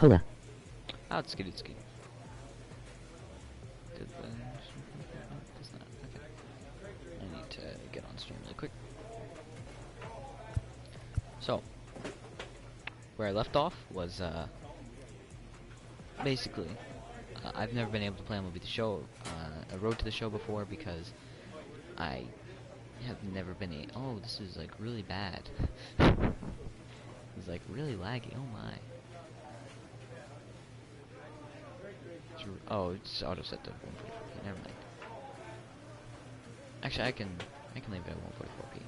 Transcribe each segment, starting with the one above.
Hola. Oh, it's good, it's good. I need to get on stream really quick. So, where I left off was, basically, I've never been able to play MLB The Show, a Road to the Show before because I have never been oh, this is like really bad. It's like really laggy, oh my. Oh, it's auto set to 144p, never mind. Actually, I can leave it at 144p.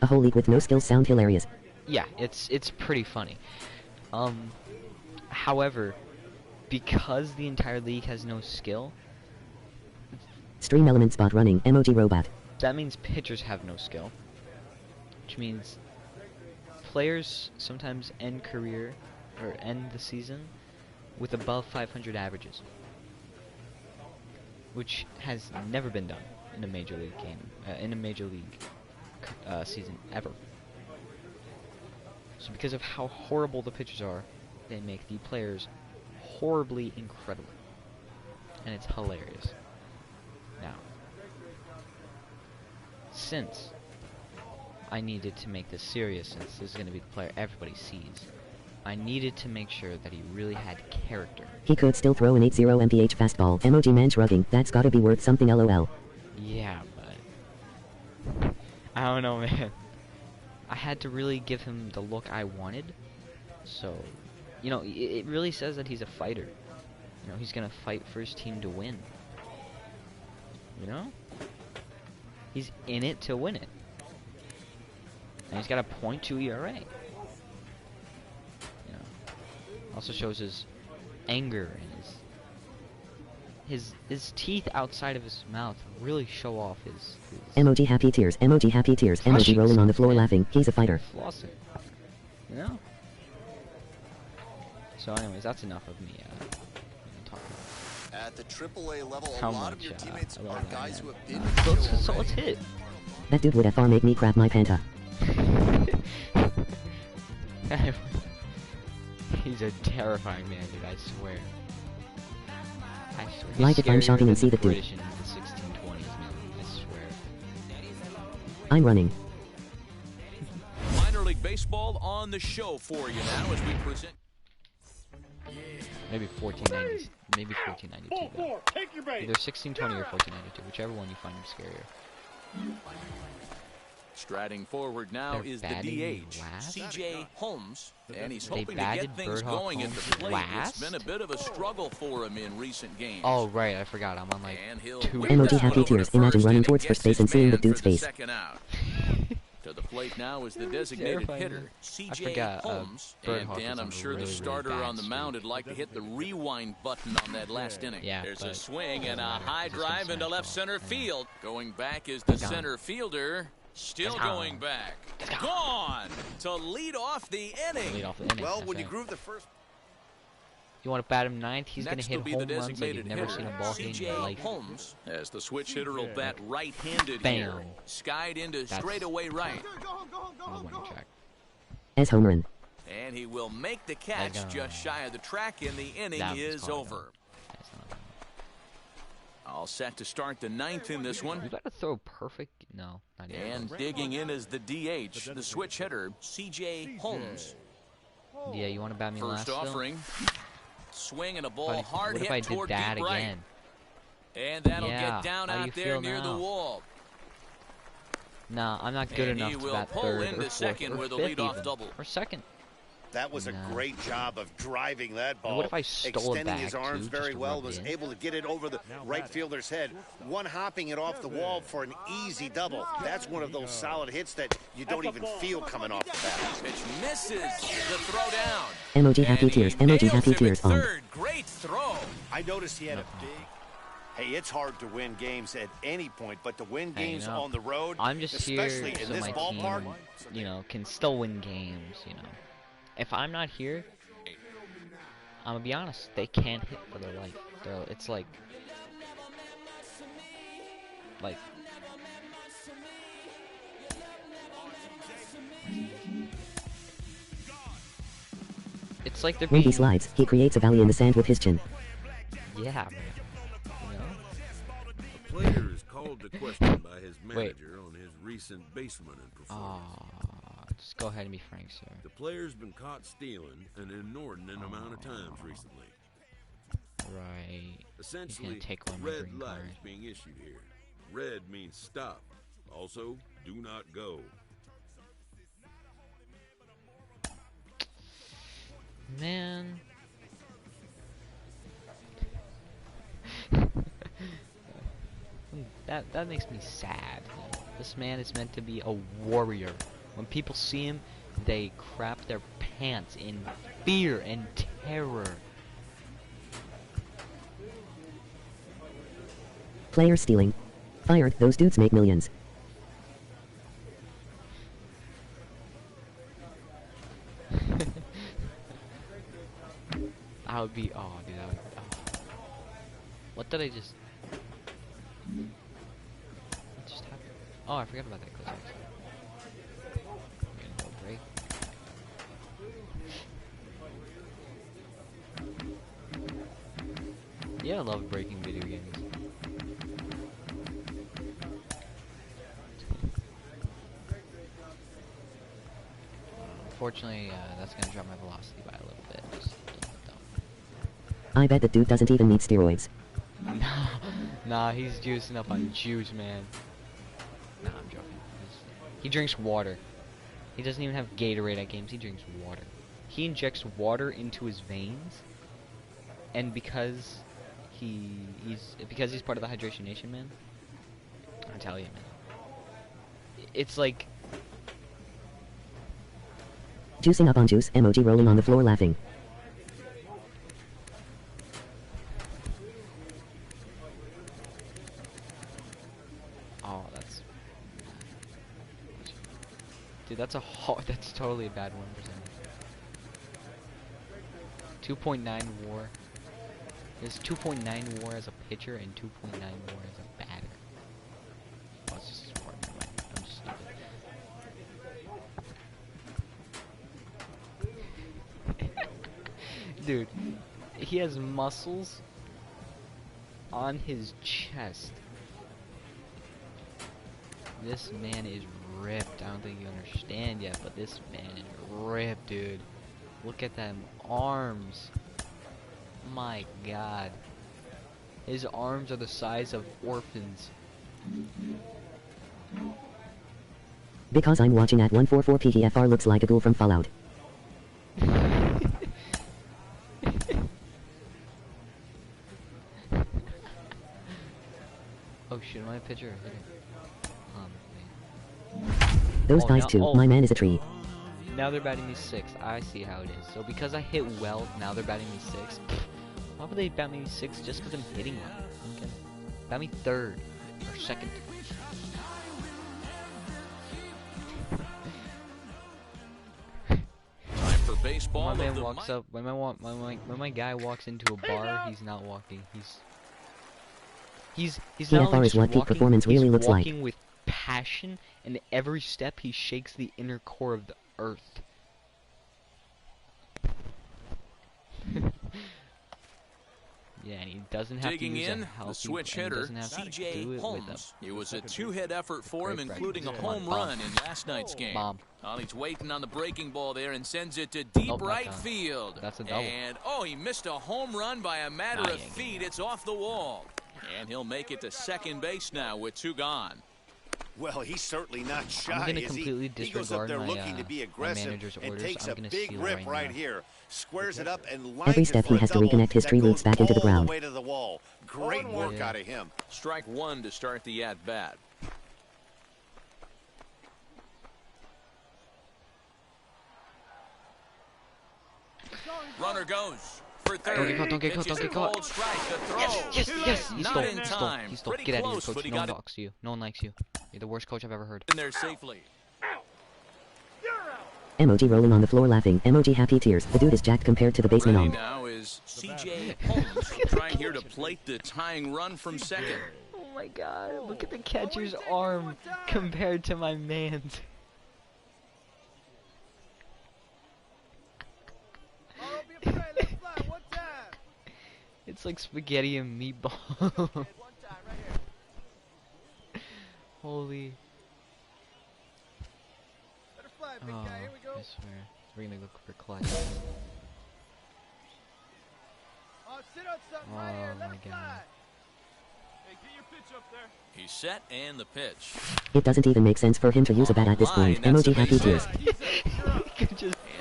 A whole league with no skills sound hilarious. Yeah, it's pretty funny. However, because the entire league has no skill, Stream element spot running emoji robot. that means pitchers have no skill. Which means players sometimes end the season with above 500 averages. Which has never been done in a major league season ever. So because of how horrible the pitchers are, they make the players horribly incredible. And it's hilarious. Now, since I needed to make this serious, since this is going to be the player everybody sees, I needed to make sure that he really had character. He could still throw an 80 mph fastball. Emoji man shrugging. That's gotta be worth something lol. Yeah, but I don't know, man. I had to really give him the look I wanted. So, you know, it really says that he's a fighter. You know, he's gonna fight for his team to win. You know? He's in it to win it. And he's got a .2 ERA. You know. Also shows his anger and his teeth outside of his mouth really show off his Emoji happy tears. Emoji happy tears. Emoji rolling on the floor laughing. He's a fighter. flossing. You know? So anyways, that's enough of me talking about At the AAA level, how a lot much of your teammates I are love that guys man. who have been So let's hit. That dude would FR make me crap my panta. He's a terrifying man, dude, I swear. I swear. He's Like if I'm scarier shopping and than see the the dude. British in the 1620s, man, I swear. I'm running. Minor League Baseball on the show for you now as we present. Maybe 1490s. Maybe 1492. Though. Either 1620 or 1492, whichever one you find scarier. Striding forward now They're is the batting DH, last? C.J. Holmes, and he's They hoping to batted get things Birdhawk going at the Holmes plate. last? It's been a bit of a struggle for him in recent games. Oh, right, I forgot. I'm on like And he'll 2. whip Emoji this happy one over tears. to Imagine first, running and he towards gets first base his and seeing the man dude's for the face. second out. To the plate now is the designated Terrifying, hitter, man. C.J. forgot, Holmes. Birdhawk And was Dan, on I'm a sure really, the really starter bad on the mound streak. would like to hit the rewind button on that last inning. Yeah, There's a but swing and a doesn't matter. high He's just gonna drive into smash left off. center Yeah. field. Going back is the He's gone. center fielder. Still He's gone. going back. He's gone. Gone to lead off the inning. Lead off the inning. Well, that's when you right. groove the first. You want to bat him ninth? He's going to Next hit will be home the runs like designated you've never hitter, seen a ball hit in C.J. your life. Holmes, as the switch hitter will bat right-handed Bam. here. Skied into straightaway right. On the winning track. As home run. And he will make the catch There you go. just shy of the track, and the inning That was is called over. That's not- All set to start the ninth in this You one. got to throw perfect. No, not even. And digging in is the DH, the switch hitter, C.J. Holmes. Yeah, you want to bat me last? First still? offering. Swing and a ball What hard if hit I did toward that deep right. again? And that'll Yeah, get down how do you out there feel near the now? wall. Nah, I'm not good And he enough to will bat pull third into or fourth second or with a fifth leadoff even. double. Or second. That was a No. great job of driving that ball. what if I stole it extending back, his arms too, very just to well, rub was it in? able to get it over the right fielder's head. One hopping it off the wall for an easy double. That's one of those solid hits that you don't even feel coming off the bat. Pitch misses the throw down. Emoji happy And he tears. Emoji nails happy him at tears on. third. Great throw. I noticed he had a big. Hey, it's hard to win games at any point, but to win Hey, games you know, on the road, I'm just here especially in so this my ballpark, team, you know, can still win games. You know, if I'm not here, I'm gonna be honest. They can't hit for their life. It's like It's like they're When he being... slides, he creates a valley in the sand with his chin. Yeah, man. You know? A player is called to question by his manager on his recent baseman performance. Just go ahead and be frank, sir. The player's been caught stealing an inordinate amount of times recently. Right. Essentially, take away my red green light card. is being issued here. Red means stop. Also, do not go. Man. that makes me sad. This man is meant to be a warrior. When people see him, they crap their pants in fear and terror. Player stealing. Fired, those dudes make millions. I would be, oh dude, I would, oh. What did I just... What just happened? Oh, I forgot about that glitch actually. Getting a little break. Yeah, I love breaking video games. Unfortunately, that's gonna drop my velocity by a little bit. Just a little bit though. I bet that dude doesn't even need steroids. Nah, he's juicing up on juice, man. Nah, I'm joking. He drinks water. He doesn't even have Gatorade at games. He drinks water. He injects water into his veins, and because he's part of the Hydration Nation, man. I tell you, man. It's like Juicing up on juice, emoji rolling on the floor laughing. oh, that's dude. That's that's totally a bad 1%. 2.9 WAR. There's 2.9 WAR as a pitcher and 2.9 WAR as a batter. Oh, it's just a sport. Never mind. I'm just stupid. Dude, he has muscles on his chest. This man is ripped. I don't think you understand yet, but this man is ripped, dude. Look at them arms. My god. His arms are the size of orphans. Because I'm watching at 144 PTFR looks like a ghoul from Fallout. Oh shit, am I a pitcher or hitter? Those Oh, guys now- too, oh. my man is a tree. Now they're batting me 6. I see how it is. So because I hit well, now they're batting me 6. Why would they bat me 6 just because I'm hitting well? Okay. Bat me 3rd or 2nd. Time for baseball. My of man the walks mi- up. When my guy walks into a bar, he's not walking. He's not PFR only is just what peak walking, performance really he's looks like. walking with passion, and every step he shakes the inner core of the earth. Yeah, and he doesn't have Digging to use in, a healthy, the switch and he hitter, doesn't have to C.J. do it with Holmes. It was a two-hit effort for him, Great including a practice. home Bomb. run in last night's game. Bomb. Well, he's waiting on the breaking ball there and sends it to deep Nope, not right done. field. That's a double. And, oh, he missed a home run by a matter Nah, of he ain't feet. getting It's off the wall. And he'll make it to second base now with 2 gone. Well, he's certainly not shy, I'm gonna is completely he? He goes up disregard there my, looking to be my aggressive manager's and orders. takes I'm a gonna big steal rip right now. here. Squares it up and lines Every it step for he a has to double reconnect his that tree goes roots back into the all ground. way to the wall. Great work Yeah. out of him. Strike 1 to start the at-bat. Runner goes for third. Don't get caught, Pitches don't get a caught. cold strike. The throw. Yes, he Not stole, in he stole, time. he stole. Pretty Get out of close, here, but coach. he No one got it talks to you. No one likes you. You're the worst coach I've ever heard. in there safely. Emoji rolling on the floor laughing. Emoji happy tears. The dude is jacked compared to the baseman Ready on. now is C.J. Holmes trying here to plate the tying run from second. Oh my god, look at the catcher's arm compared to my man's. It's like spaghetti and meatball. Holy. Oh, I swear. We're gonna look for clutch. Oh my god. He's set and the pitch. It doesn't even make sense for him to use a bat at this point. Emoji happy tears.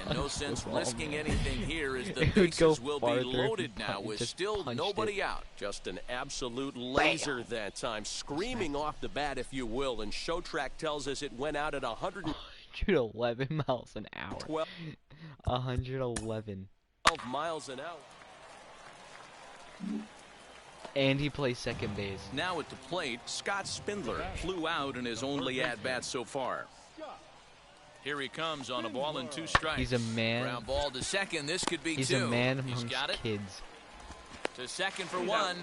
And no sense risking anything here as the It would go bases will be farther loaded if he now with just still punched nobody it. out. Just an absolute laser that time, screaming off the bat, if you will. And Showtrack tells us it went out at 111 miles an hour. 111. 112 miles an hour. And he plays second base. Now at the plate, Scott Spindler flew out in his only at-bat so far. Here he comes on a ball and 2 strikes. He's a man. Ground ball to second. This could be He's 2. a man He's amongst got it. kids. To second for 1.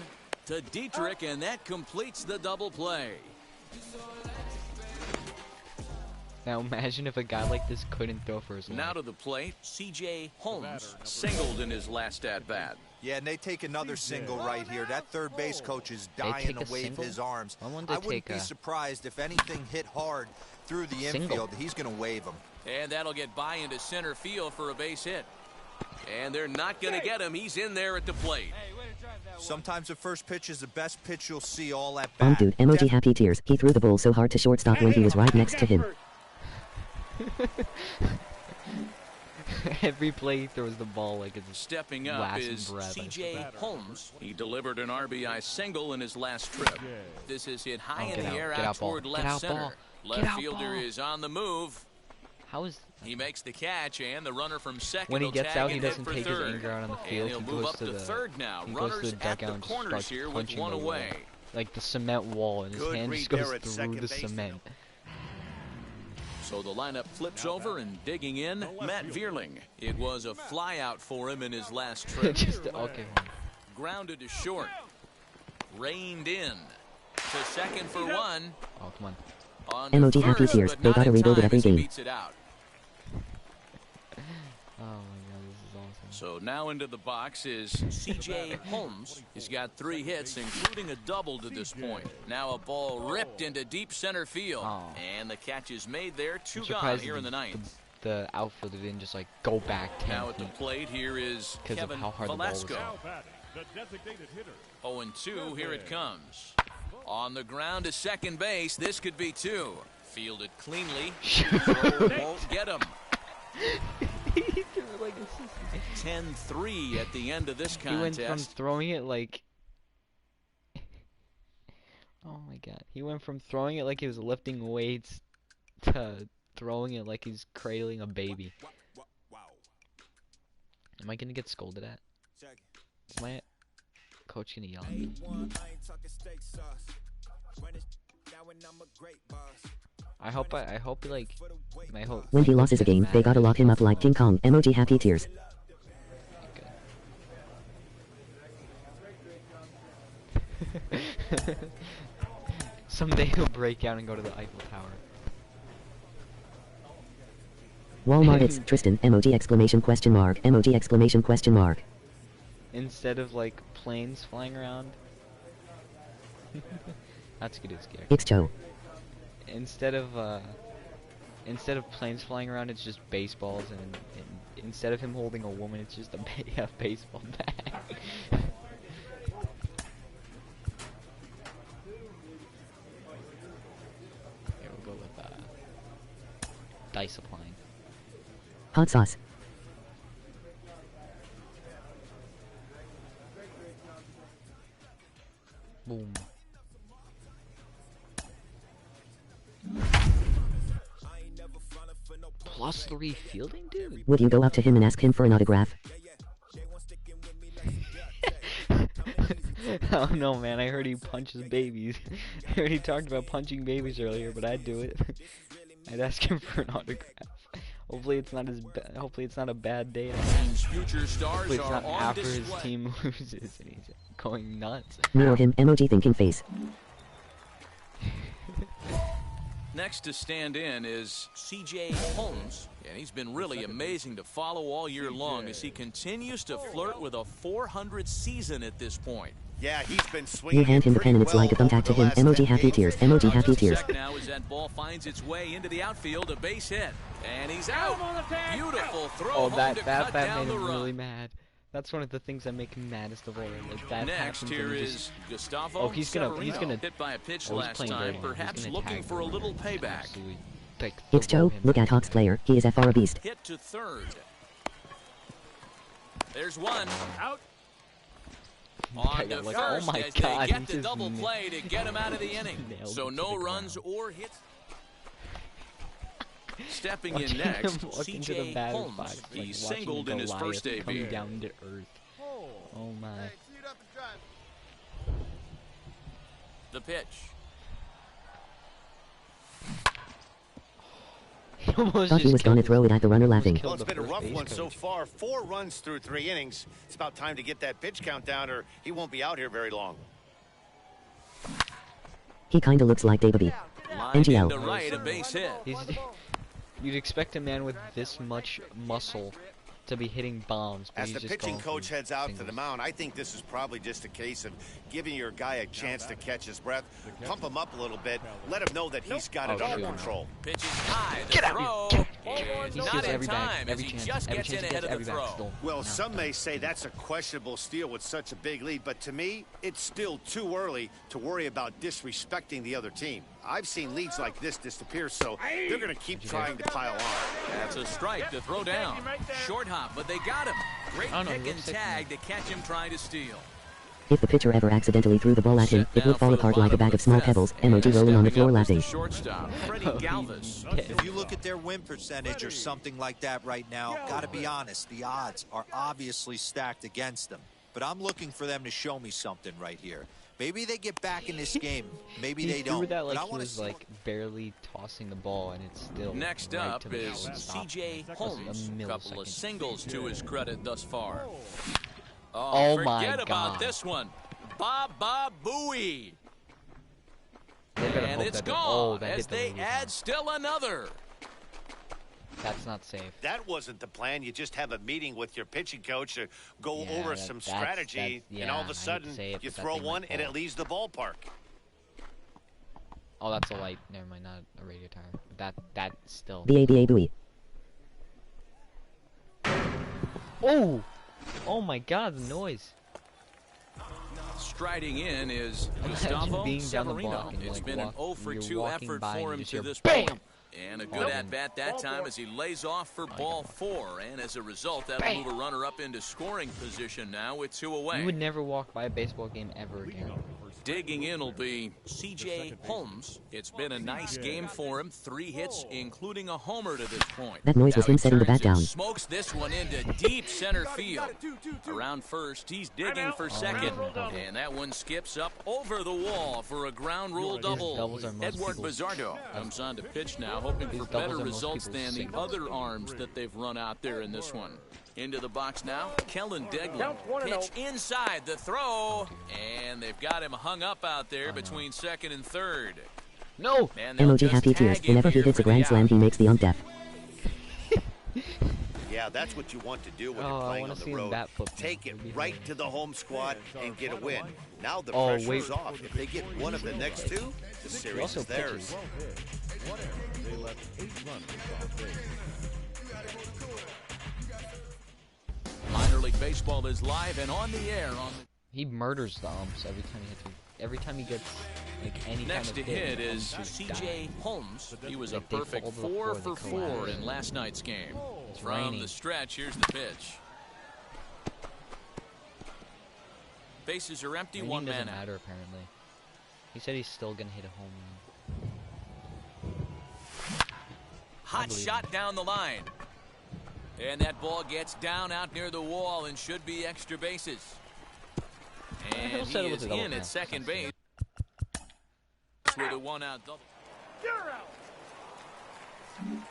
To Dietrich, and that completes the double play. Now imagine if a guy like this couldn't throw for his life. Now to the plate, C.J. Holmes singled in his last at-bat. Yeah, and they take another single right here. That third base coach is They dying take to a wave single? his arms. I wanted I to wouldn't take be a surprised if anything hit hard through the single. infield. He's going to wave him. And that'll get by into center field for a base hit. And they're not going to get him. He's in there at the plate. Sometimes the first pitch is the best pitch you'll see all at bat. Dude, emoji happy tears. He threw the ball so hard to shortstop when he was right next to him. Every play he throws the ball like it's Stepping up last is breath. C.J. Holmes. He delivered an RBI single in his last trip. This is hit high in the air out toward left center. Left fielder is on the move. How is He makes the catch, and the runner from second when he will gets tag out, he and hit doesn't for take his third. anger out on the And field. he'll He move goes up to to the third now. He goes to Runners the at the dugout and corners starts here with punching 1 the wall. away. Like the cement wall, and his Good hand read just goes there at through second the base. cement. So the lineup flips over, and digging in, Matt Vierling. It was a flyout for him in his last trip. Just okay. Grounded to short. Reined in. To second for 1. Oh come on. On to Emoji happy third, tears. but They not gotta in rebuild it time every as he game. beats it out. Oh my god, this is awesome. So now into the box is C.J. Holmes. He's got 3 hits, including a double to this point. Now a ball ripped into deep center field. Oh. And the catch is made there. 2 I'm gone surprised here in the ninth. The outfielder didn't just like go back 10 Now at the feet. plate, here is 'Cause of Kevin how hard the ball was. Velasco. 0-2, here it comes. On the ground to second base, this could be 2. Fielded cleanly. Throw won't get him. He threw it like a 10-3 at the end of this He went contest. from throwing it like oh my god. He went from throwing it like he was lifting weights to throwing it like he's cradling a baby. Am I gonna get scolded at? Is my coach gonna yell at me? I hope like my hope. When he loses a game, they gotta lock him up like King Kong. Emoji happy tears. Someday he'll break out and go to the Eiffel Tower. Walmart it's Tristan. Emoji exclamation question mark. Emoji exclamation question mark. Instead of like planes flying around. That's good as scary. It's Joe. Instead of planes flying around, it's just baseballs, and instead of him holding a woman, it's just a baseball bat. Here we'll go with dice applying. Hot sauce. Boom. +3 fielding, dude. Would you go up to him and ask him for an autograph? Oh no, man! I heard he punches babies. I heard he talked about punching babies earlier, but I'd do it. I'd ask him for an autograph. Hopefully it's not hopefully it's not a bad day. Team's future stars Hopefully it's are not on after his display. team loses and he's going nuts. Mirror him. Emoji thinking face. Next to stand in is C.J. Holmes. And he's been really amazing to follow all year long as he continues to flirt with a 400 season at this point. Yeah, he's been swinging. You hand him the pen and it's like a thumbtack to him. Emoji happy tears. Emoji happy tears. Now as that ball finds its way into the outfield, a base hit. And he's out. Beautiful throw. Oh, that cut made down the him run. really mad. That's one of the things that make him maddest of all. Like that Next here is Gustavo. Oh, he's gonna hit by a pitch oh, last time, perhaps looking for a little payback. It's Joe. Look at Hawks player. He is FR a beast. Hit to third. There's one. Out. On to like, first oh my as God, they get he the just double play to get him out of the inning. So no runs or hits. Stepping in next, CJ Holmes. Box, He like, singled in his first debut. Down to earth. Oh my. The pitch. He almost Thought he just was gonna killed throw it at the runner laughing. Well, it's been a the rough first one base so coach. far. 4 runs through 3 innings. It's about time to get that pitch count down or he won't be out here very long. He kinda looks like Dababy. Line into NGL. right, a base hit. You'd expect a man with this much muscle to be hitting bombs, but As he's the just pitching going coach for heads out to the singles. mound, I think this is probably just a case of giving your guy a chance to catch his breath, pump him up a little bit, let him know that he's got it under control. Pitch is high. The Get out throw here. is He not steals in every time bag, as every he chance, just every gets chance in he ahead gets, of every the back throw. stole. Well, No. some may say that's a questionable steal with such a big lead, but to me, it's still too early to worry about disrespecting the other team. I've seen leads like this disappear, so they're going to keep trying to pile on. That's a strike to throw down. Short hop, but they got him. Great Oh, no, pick and looks like tag to catch him trying to steal. If the pitcher ever accidentally threw the ball at him, it would fall apart like a bag of small pebbles. Emoji rolling on the floor laughing. Shortstop, Freddie Galvis. If you look at their win percentage or something like that right now, gotta be honest, the odds are obviously stacked against them. But I'm looking for them to show me something right here. Maybe they get back in this game. Maybe they He don't. threw that But like I he want was to like barely tossing the ball, and it's still Next right up to the is shortstop. CJ That was a Holmes. Couple of millisecond. singles to his credit thus far. Oh my forget about God. this one. Baba Booey. They better And hope it's that don't- oh, gone that as hit the they lead. add still another. That's not safe. That wasn't the plan. You just have a meeting with your pitching coach to go Yeah, over some that's- strategy, yeah, and all of I a hate to sudden say it, you but that throw thing might one and fall. it leaves the ballpark. Oh, that's a light. Never mind, not a radio tower. That still. BABA buoy. Oh! Oh my God, the noise. Striding in is Imagine Gustavo being down the Severino. block and, It's like, been an walk- 0 for you're 2 walking effort by and for you him just to hear this BAM! point. And a good at-bat that time as he lays off for ball 4. And as a result, that'll move a runner up into scoring position now with 2 away. You would never walk by a baseball game ever again. Digging in will be CJ Holmes. It's been a nice game for him. 3 hits, including a homer to this point. That noise was Now him he setting the turns bat and down. Smokes this one into deep center field. Around first, he's digging for second. And that one skips up over the wall for a ground rule double. doubles are most Edward people's- Bizardo comes on to pitch now, hoping for These doubles better are most results people's than the singles. other arms that they've run out there in this one. Into the box now, Kellen Deglin. Pitch inside the throw, and they've got him hung up out there between second and third. No! And they'll Emoji just happy tears. tag him Whenever he here hits a for the grand slam, out. he makes the ump deaf. Yeah, that's what you want to do when Oh, you're I playing wanna on the see him road. bat flip now. Take it It'd be right hilarious. to the home squad and get a win. Now the Oh, pressure's wait. off. If they get one of the next 2, the He series also is theirs. pitches. Minor League Baseball is live and on the air on He murders the umps every time he hits it. Every time he gets like any Next kind to of hit, hit the is umps just CJ die. Holmes. He was a Like, they perfect fall to the 4 floor, for they 4 collapse. in last night's game. It's From raining. the stretch, here's the pitch. Bases are empty, Raining one doesn't man out. matter apparently. He said he's still gonna hit a home run. Hot believe shot down the line. And that ball gets down out near the wall and should be extra bases. And He'll he settle with is a double in now. at second base with a 1-out double.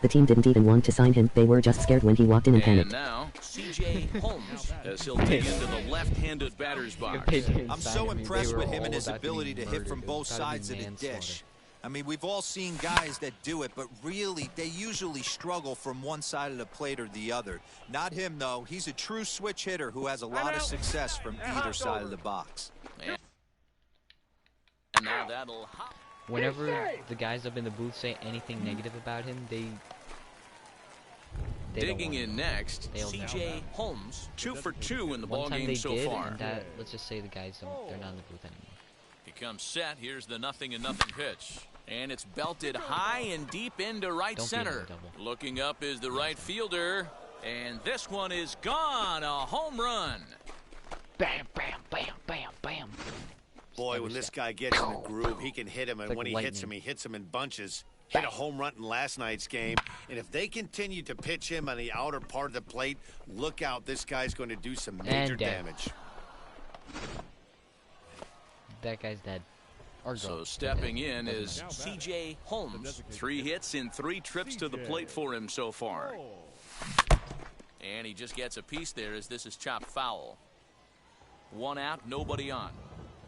The team didn't even want to sign him. They were just scared when he walked in and And panicked. now, CJ Holmes, as he'll dig into the left-handed batter's box. I'm so impressed with him and his ability to hit from both sides of the dish. I mean, we've all seen guys that do it, but really, they usually struggle from one side of the plate or the other. Not him, though. He's a true switch hitter who has a lot of success from either side of the box. And now that'll hop. Whenever the guys up in the booth say anything negative about him, they digging in next, They'll C.J. Holmes, 2 for 2 in the One time ballgame they so did, far. and that, let's just say the guys they're not in the booth anymore. He comes set. Here's the 0-0 pitch. And it's belted high and deep into right Don't be center. in the double. Looking up is the right fielder. And this one is gone. A home run. Bam, bam, bam, bam, bam. Boy, Every when this step. guy gets in the groove, he can hit him, and like when he hits lightning. him, he hits him in bunches. Hit a home run in last night's game, and if they continue to pitch him on the outer part of the plate, look out, this guy's going to do some major And dead. damage. That guy's dead. Or So gone. stepping Dead. in is C.J. Holmes. 3 hits in 3 trips to the plate for him so far. And he just gets a piece there as this is chopped foul. 1 out, nobody on.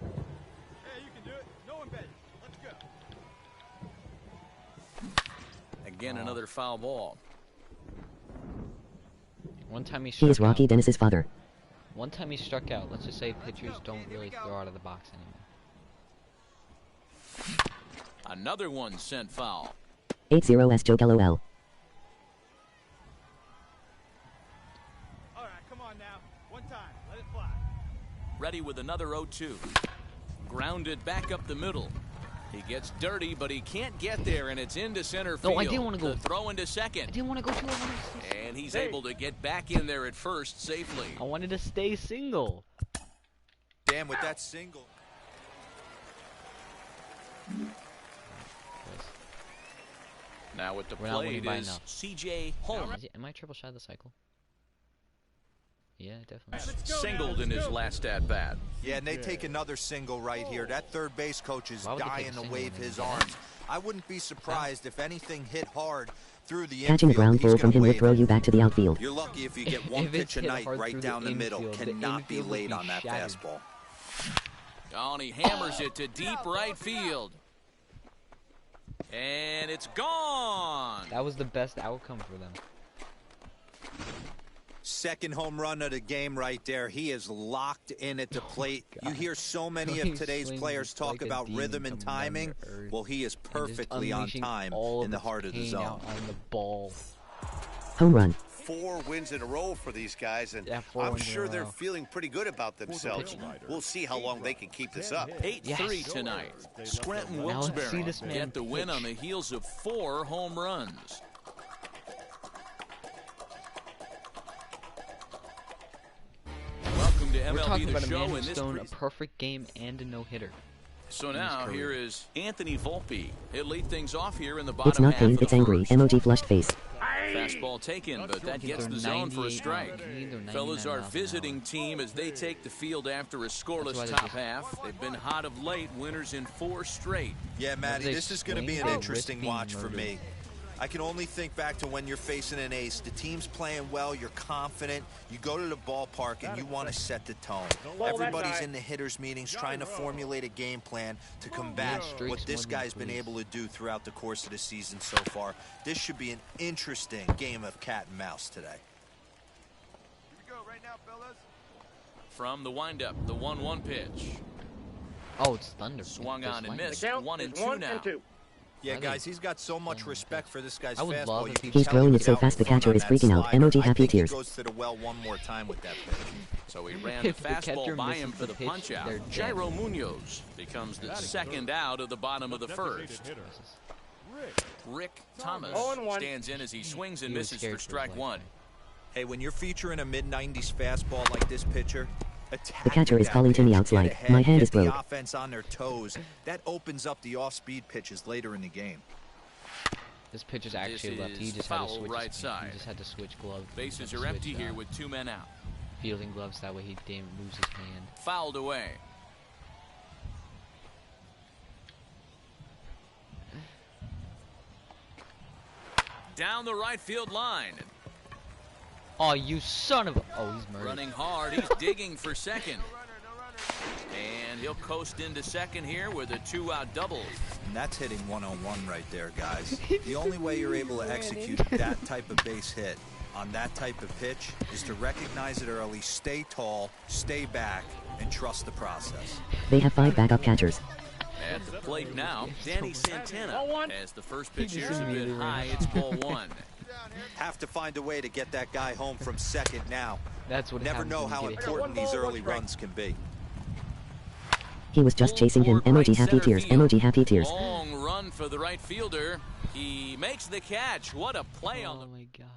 Hey, you can do it. No one bet. Let's go. Again, another foul ball. One time he He struck is Rocky out. Dennis's father. One time he struck out. Let's just say pitchers don't really throw out of the box anymore. Another one sent foul. 80S joke LOL. All right, come on now. One time. Let it fly. Ready with another 0-2. Grounded back up the middle. He gets dirty, but he can't get there, and it's into center field. No, I didn't wanna go. The throw into I second. didn't want to go to a And he's able to get back in there at first safely. I wanted to stay single. Damn, with that single. Now at the We're not winning plate by is enough. C.J. Holmes. Am I triple shot of the cycle? Yeah, definitely. Singled in his last at-bat. Yeah, and they take another single right here. That third base coach is Why would they take dying a to single wave when they his get arms. I wouldn't be surprised if anything hit hard through the Catching a infield, ground he's ball from gonna him would wave throw it. you back to the outfield. You're lucky if you get one If it's pitch a hit night hard right through down the the middle. infield, the Cannot be infield would late be on that shattered. fastball. Oh, and he hammers it to deep right field. And it's gone. That was the best outcome for them. Second home run of the game right there. He is locked in at the plate. You God. hear so many He of today's swings players just talk like a about demon rhythm and coming down timing. to earth Well, he is and just perfectly on unleashing time all in the its heart of the pain zone. out on the ball. Home run. 4 wins in a row for these guys, and Yeah, 4 I'm wins in a sure they're row. feeling pretty good about themselves. We'll see how long they can keep this up. 8-3 Yes. tonight. Scranton Now let's see Wilkes-Barre this man get the win pitch. on the heels of 4 home runs. Welcome to We're MLB talking The about a Show man who in this stoned a pre- perfect game and a no-hitter. So in his now career. here is Anthony Volpe. He'll lead things off here in the It's bottom not half pain, of the it's angry. first. Emoji flushed face. Fastball taken, but that gets They're the zone for a 98 strike. they're 99 Fellas, our miles an visiting hour. team as they take the field after a why scoreless they top just- half. They've been hot of late, winners in 4 straight. Yeah, Matty, they this is going to be swing an or interesting risk being watch for murdered? me. I can only think back to when you're facing an ace. The team's playing well, you're confident, you go to the ballpark, and you want to set the tone. Everybody's in the hitters' meetings trying to formulate a game plan to combat Streaks what this more than guy's been threes. able to do throughout the course of the season so far. This should be an interesting game of cat and mouse today. Here we go right now, fellas. From the windup, the 1-1 pitch. Oh, it's Thunder. Swung There's on and lightning. missed. 1-2 now. Yeah, Are guys, they he's got so much playing respect pitch? for this guy's I would fastball. love You if can he- He's tell throwing was it so out fast the in front catcher on is that freaking out. slider. Emoji I happy think tears. He goes to the well one more time with that pitch. So he ran the If the catcher fastball by him misses for the the pitch, punch-out. they're dead. Gyro Munoz becomes the second out of the bottom of the first. Rick Thomas stands in as he swings and He was misses scared for for his strike life. 1. Hey, when you're featuring a mid-90s fastball like this pitcher, attack The catcher with is that calling to me pitch, outside. get ahead, My hand get is the broke. offense on their toes. That opens up the off-speed pitches later in the game. This pitcher's actually left. He is just had to foul switch. right his, side. He just had to switch gloves. Bases Had to are empty switch, here with 2 men out. fielding gloves. That way he didn't lose his hand. Fouled away. Down the right field line. Oh, you son of a! Oh, he's murdered. Running hard. He's digging for second. And he'll coast into second here with a 2-out double. And that's hitting one-on-one right there, guys. The only way you're able to execute that type of base hit on that type of pitch is to recognize it early, stay tall, stay back, and trust the process. They have 5 backup catchers. At the plate now, Danny Santana. As the first pitch here's a bit high, it's ball 1. Have to find a way to get that guy home from second now. That's what Never happens know when you how get hit. important these early runs can be. He was just chasing him. Emoji happy tears. Emoji happy tears. Long run for the right fielder. He makes the catch. What a play on the... Oh my god.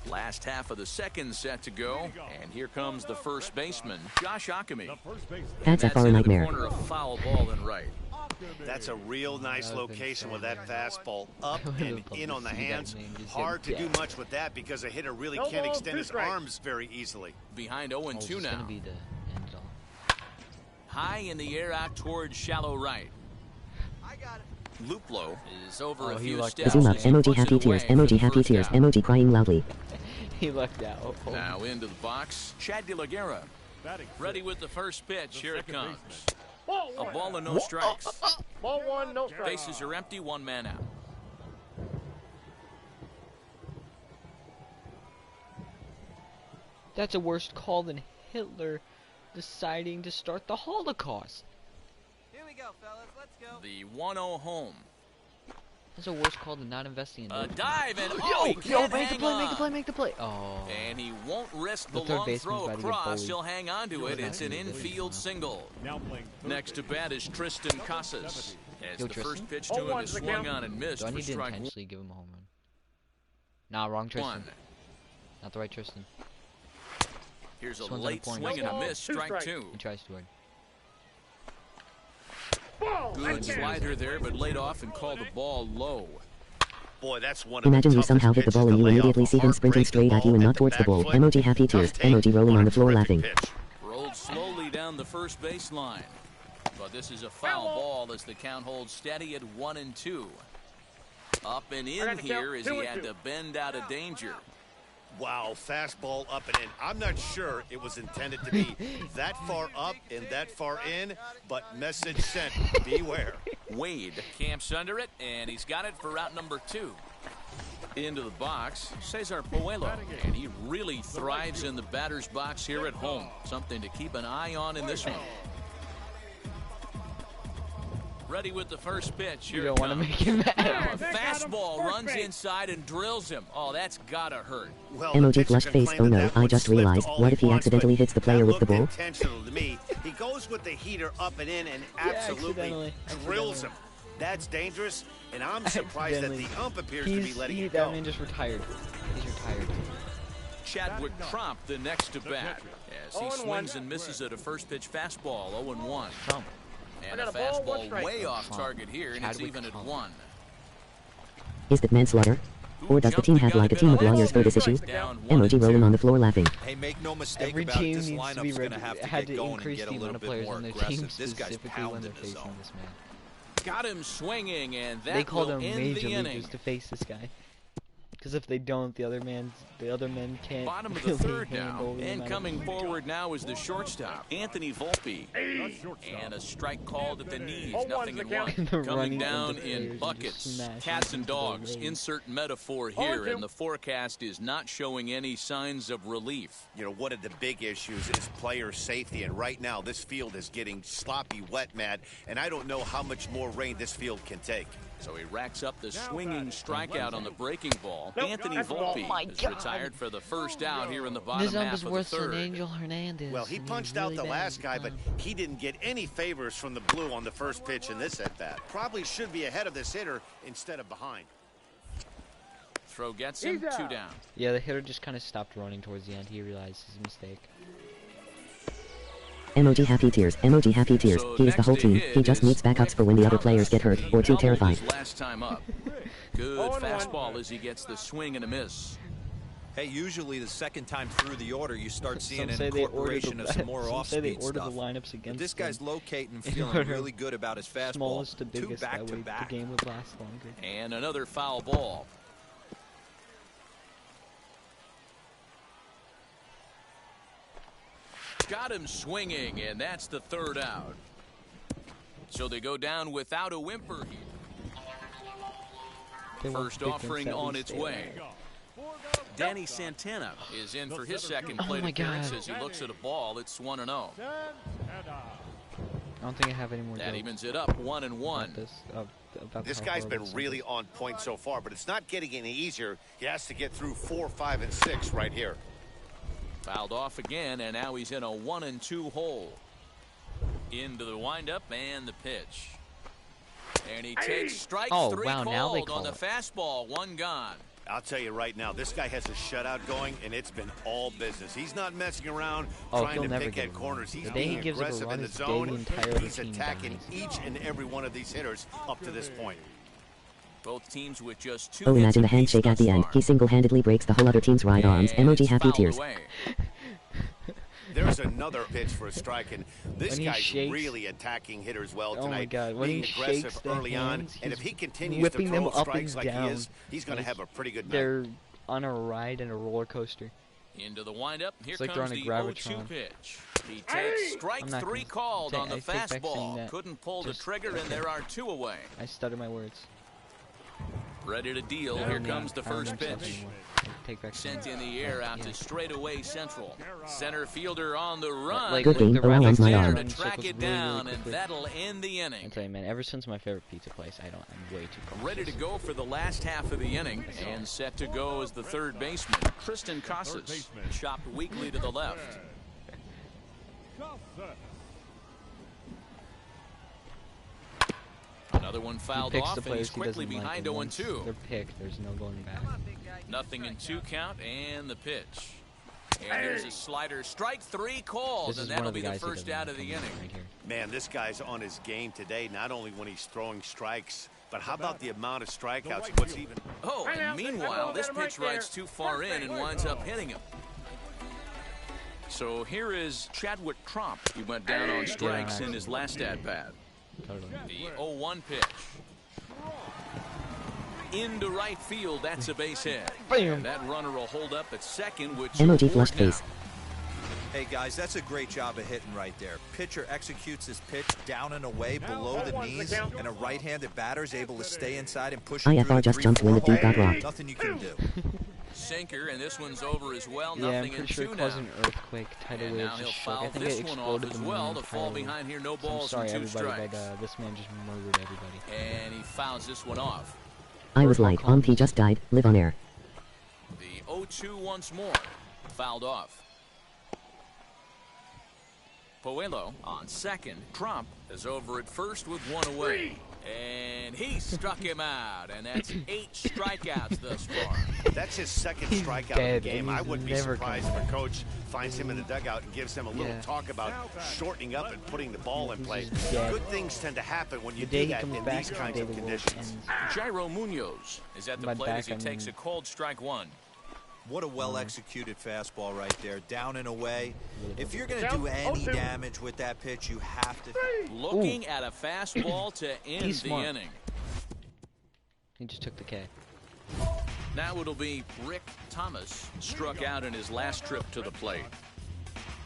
Last half of the second set to go, and here comes the first baseman, Josh Ockamy. That's a far in nightmare. the corner, a foul ball in right. That's a real nice location with that fastball up and in on the hands. Hard to do much with that because a hitter really can't extend his arms very easily. Behind 0-2 It's now. gonna be the end all. High in the air out towards shallow right. Luplo is over a few steps. Zoom up. as he Emoji puts happy it tears. away for Emoji the happy first tears. out. Emoji crying loudly. He lucked out. Now into the box, Chad De La Guerra. Ready with the first pitch. Here it comes. A ball and no strikes. Ball 1, no strike. Bases are empty, 1 man out. That's a worse call than Hitler deciding to start the Holocaust. Here we go, fellas. Let's go. The 1-0 home. That's a worse call than not investing in A those dive and Yo, he yo, can't make the hang play, on. make the play, make the play. Oh. And he won't risk the The third long baseman's throw about to get across. bullied. He'll hang on to it. It's an infield single. Next to bat is Tristan Casas. As Yo, the Tristan? first pitch to him is swung on and missed Do I for need to strike intentionally give him a home run? Nah, wrong Tristan. 1. Not the right Tristan. Here's a This one's late on the swing and a point. miss, strike 2. He tries to win. Good slider there, but laid off and called the ball low. Boy, that's one Imagine of the you somehow hit the ball and you immediately see him sprinting straight at you and not towards the ball. Emoji happy tears. Emoji rolling on the floor laughing. Rolled slowly down the first baseline. But this is a foul ball as the count holds steady at 1-2. Up and in here as he had to bend out of danger. Wow, fastball up and in. I'm not sure it was intended to be that far up and that far in, but message sent, beware. Wade camps under it, and he's got it for route number 2. Into the box, Cesar Puello, and he really thrives in the batter's box here at home. Something to keep an eye on in this one. Ready with the first pitch. You Here don't want to make him mad. a fastball runs inside and drills him. Oh, that's gotta hurt. Well, Emoji the pitcher flushed face. complained Oh that no, that I one just slipped realized. all What if he wants, accidentally but hits the player that with the looked ball? intentional to me. He goes with the heater up and in and absolutely accidentally. drills him. That's dangerous, and I'm surprised that the ump appears to be letting it that go. man just retired. He's retired. Chadwick Tromp the next to bat as he swings and misses at a first pitch fastball 0-1. Trump. And I a got a ball, one fastball strike. way off Trump. target here, and it's Chadwick even at Trump. 1. Is that manslaughter? Or does the team have like a team of lawyers for this issue? Down 1-2. Emoji rolling on the floor laughing. Hey, make no mistake Every about it, team this needs to be lineup's going to have to had get to going and increase get the a amount little of bit players more on their team aggressive. This guy's specifically when they're pounding the facing zone. this man. Got him swinging, and that They called will him end major the inning. leaguers to face this guy. Because if they don't, the other men can't. Bottom of the really third handle now, the and amount of- coming forward now is the shortstop, Anthony Volpe. And a strike called at the knees, nothing in one. The Coming running down into players in and buckets, just smashing cats and into their dogs. legs. Insert metaphor here, and the forecast is not showing any signs of relief. You know, one of the big issues is player safety, and right now this field is getting sloppy wet, Matt, and I don't know how much more rain this field can take. So he racks up the swinging strikeout on the breaking ball. Anthony that's a ball. Volpe Oh my is God. retired for the first out here in the bottom This ump half is of the worse than third. Angel Hernandez. Well, he and punched he's out really the bad. last guy, but he didn't get any favors from the blue on the first pitch in this at-bat. Probably should be ahead of this hitter instead of behind. Throw gets him, 2 down. Yeah, the hitter just kind of stopped running towards the end. He realized his mistake. Emoji happy tears. Emoji happy tears. So He is the next whole to team. hit He just is needs backups for when the other players get hurt or too Doubled terrified. his last time up. Good 0-1. fastball as he gets the swing and a miss. Hey, usually the second time through the order, you start seeing Some an say they incorporation ordered of some more some say they off-speed ordered the stuff. lineups But against this guy's them locating and in feeling order really good about his fastball. smallest to 2 biggest. That way back-to-back. the game would last longer. And another foul ball. Got him swinging, and that's the third out. So they go down without a whimper here. First offering on its way. Danny Santana is in for his second plate appearance as he looks at a ball. It's 1-0. I don't think I have any more. That evens it up 1-1. This guy's been really on point so far, but it's not getting any easier. He has to get through 4, 5, and 6 right here. Fouled off again, and now he's in a 1-2 hole. Into the windup and the pitch. And he takes strike 3 called on the fastball. 1 gone. I'll tell you right now, this guy has a shutout going, and it's been all business. He's not messing around trying to pick at corners. He's being aggressive in the zone. He's attacking each and every one of these hitters up to this point. Both teams with just 2 Oh, hits imagine the apiece handshake at the thus end. far. He single-handedly breaks the whole other team's right arms. And Emoji it's happy fouled tears. away. There's another pitch for a strike, and this When he guy's shakes- really attacking hitters well tonight. Oh my God! When being he aggressive shakes the early hands, on, and if he he's continues to whipping them throw up strikes and like he down. is, he's going to have a pretty good night. They're on a ride in a roller coaster. Into the windup. Here It's like comes they're the on a 0-2 Gravitron. pitch. He takes strike I'm not 3 gonna called on the I take back saying fastball. that. Couldn't pull the Just- trigger, and there are 2 away. I stutter my words. Ready to deal. I Here don't comes the I don't first know stuff pitch. anymore. I take back Sent saying in the air out to straightaway central. Center fielder on the run. Like, Good game, the around rabbits my there arm. run To track circles it really, really down, and quickly. that'll end the I inning. tell you, man, ever since my favorite pizza place, I'm way too cautious. Ready to go for the last half of the inning, and set to go as the third baseman, Tristan Casas, chopped weakly to the left. Another one He fouled picks off, the and he's players he quickly doesn't like, behind and once 0-2. they're picked, there's no going back. Nothing in 2 count, and the pitch. And here's a slider. Strike 3 called, This and is one that'll of the be the guys he first doesn't out like of the coming inning. right here. Man, this guy's on his game today, not only when he's throwing strikes, but how about the amount of strikeouts? What's even... Oh, and meanwhile, this pitch rides too far in and winds up hitting him. So here is Chadwick Tromp. He went down on strikes in his last at-bat. Totally. The 0-1 pitch. Into right field, that's a base hit. And that runner will hold up at second with 2 Emoji aboard flushed now. face. Hey guys, that's a great job of hitting right there. Pitcher executes his pitch down and away below the knees, and a right-handed batter is able to stay inside and push it through IFR the just 3-4 jumped when the dude got hole. rocked. Nothing you can do. Sinker, and this one's over as well. Yeah, I'm Nothing in pretty sure 2 it now. caused an earthquake, tidal And wave, now he'll just shook. I foul think this it one off exploded as the well moon to fall entirely. behind here. No So I'm balls sorry, and 2 everybody, strikes. but this man just murdered everybody. And he fouls this one off. I was like, P just died, live on air. The 0-2 once more. Fouled off. Puello on second. Trump is over at first with 1 away. And he struck him out. And that's 8 strikeouts thus far. That's his second He's strikeout dead, of the game. and I he's wouldn't be never surprised coming if a coach finds him in the dugout and gives him a little Yeah. talk about shortening up and putting the ball in He's play. just dead. Good things tend to happen when you The day do he that comes in back these is the kinds day of the world conditions. ends. Jairo Munoz is at the By plate back, as he I takes a mean- cold strike 1. What a well-executed fastball right there, down and away. If you're going to do any damage with that pitch, you have to... Looking at a fastball to end He's the smart. inning. He just took the K. Now it'll be Rick Thomas, struck out in his last trip to the plate.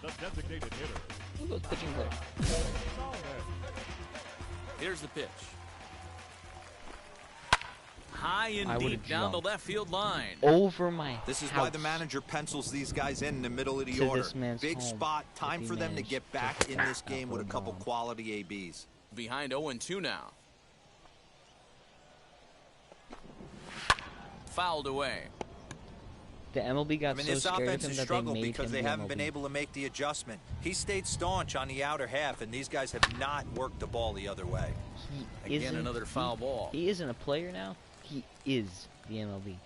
The designated hitter. Look at those pitching players. Here's the pitch. High and I would've deep down the jumped. left field line. Over my This is house. why the manager pencils these guys in the middle of the To order. this man's Big home, spot, if time he for them to managed get to back in this out game with a for a couple bomb. quality ABs. Behind 0-2 now. Fouled away. The MLB got I mean, so this scared of offense him has that they struggled made because him they the haven't been MLB. able to make the adjustment. He stayed staunch on the outer half, and these guys have not worked the ball the other way. He Again, isn't- another foul ball. He isn't a player now. He is the MLB.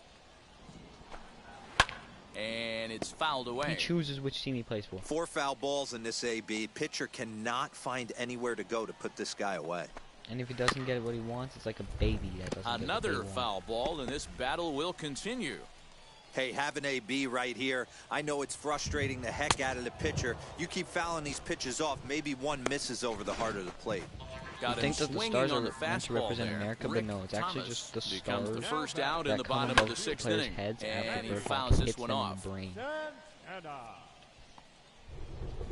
And it's fouled He away. chooses which team he plays for. 4 foul balls in this AB. Pitcher cannot find anywhere to go to put this guy away. And if he doesn't get what he wants, it's like a baby that doesn't get what Another they want. foul ball, and this battle will continue. Hey, have an AB right here. I know it's frustrating the heck out of the pitcher. You keep fouling these pitches off, maybe one misses over the heart of the plate. Got You him think that the swinging Stars on are the meant to fastball represent there. America, but Rick no, it's actually Thomas just the becomes the Stars first out in that the come bottom of above the 6th players' inning. heads And after he Bird fouls Box this hits one them in off. the brain.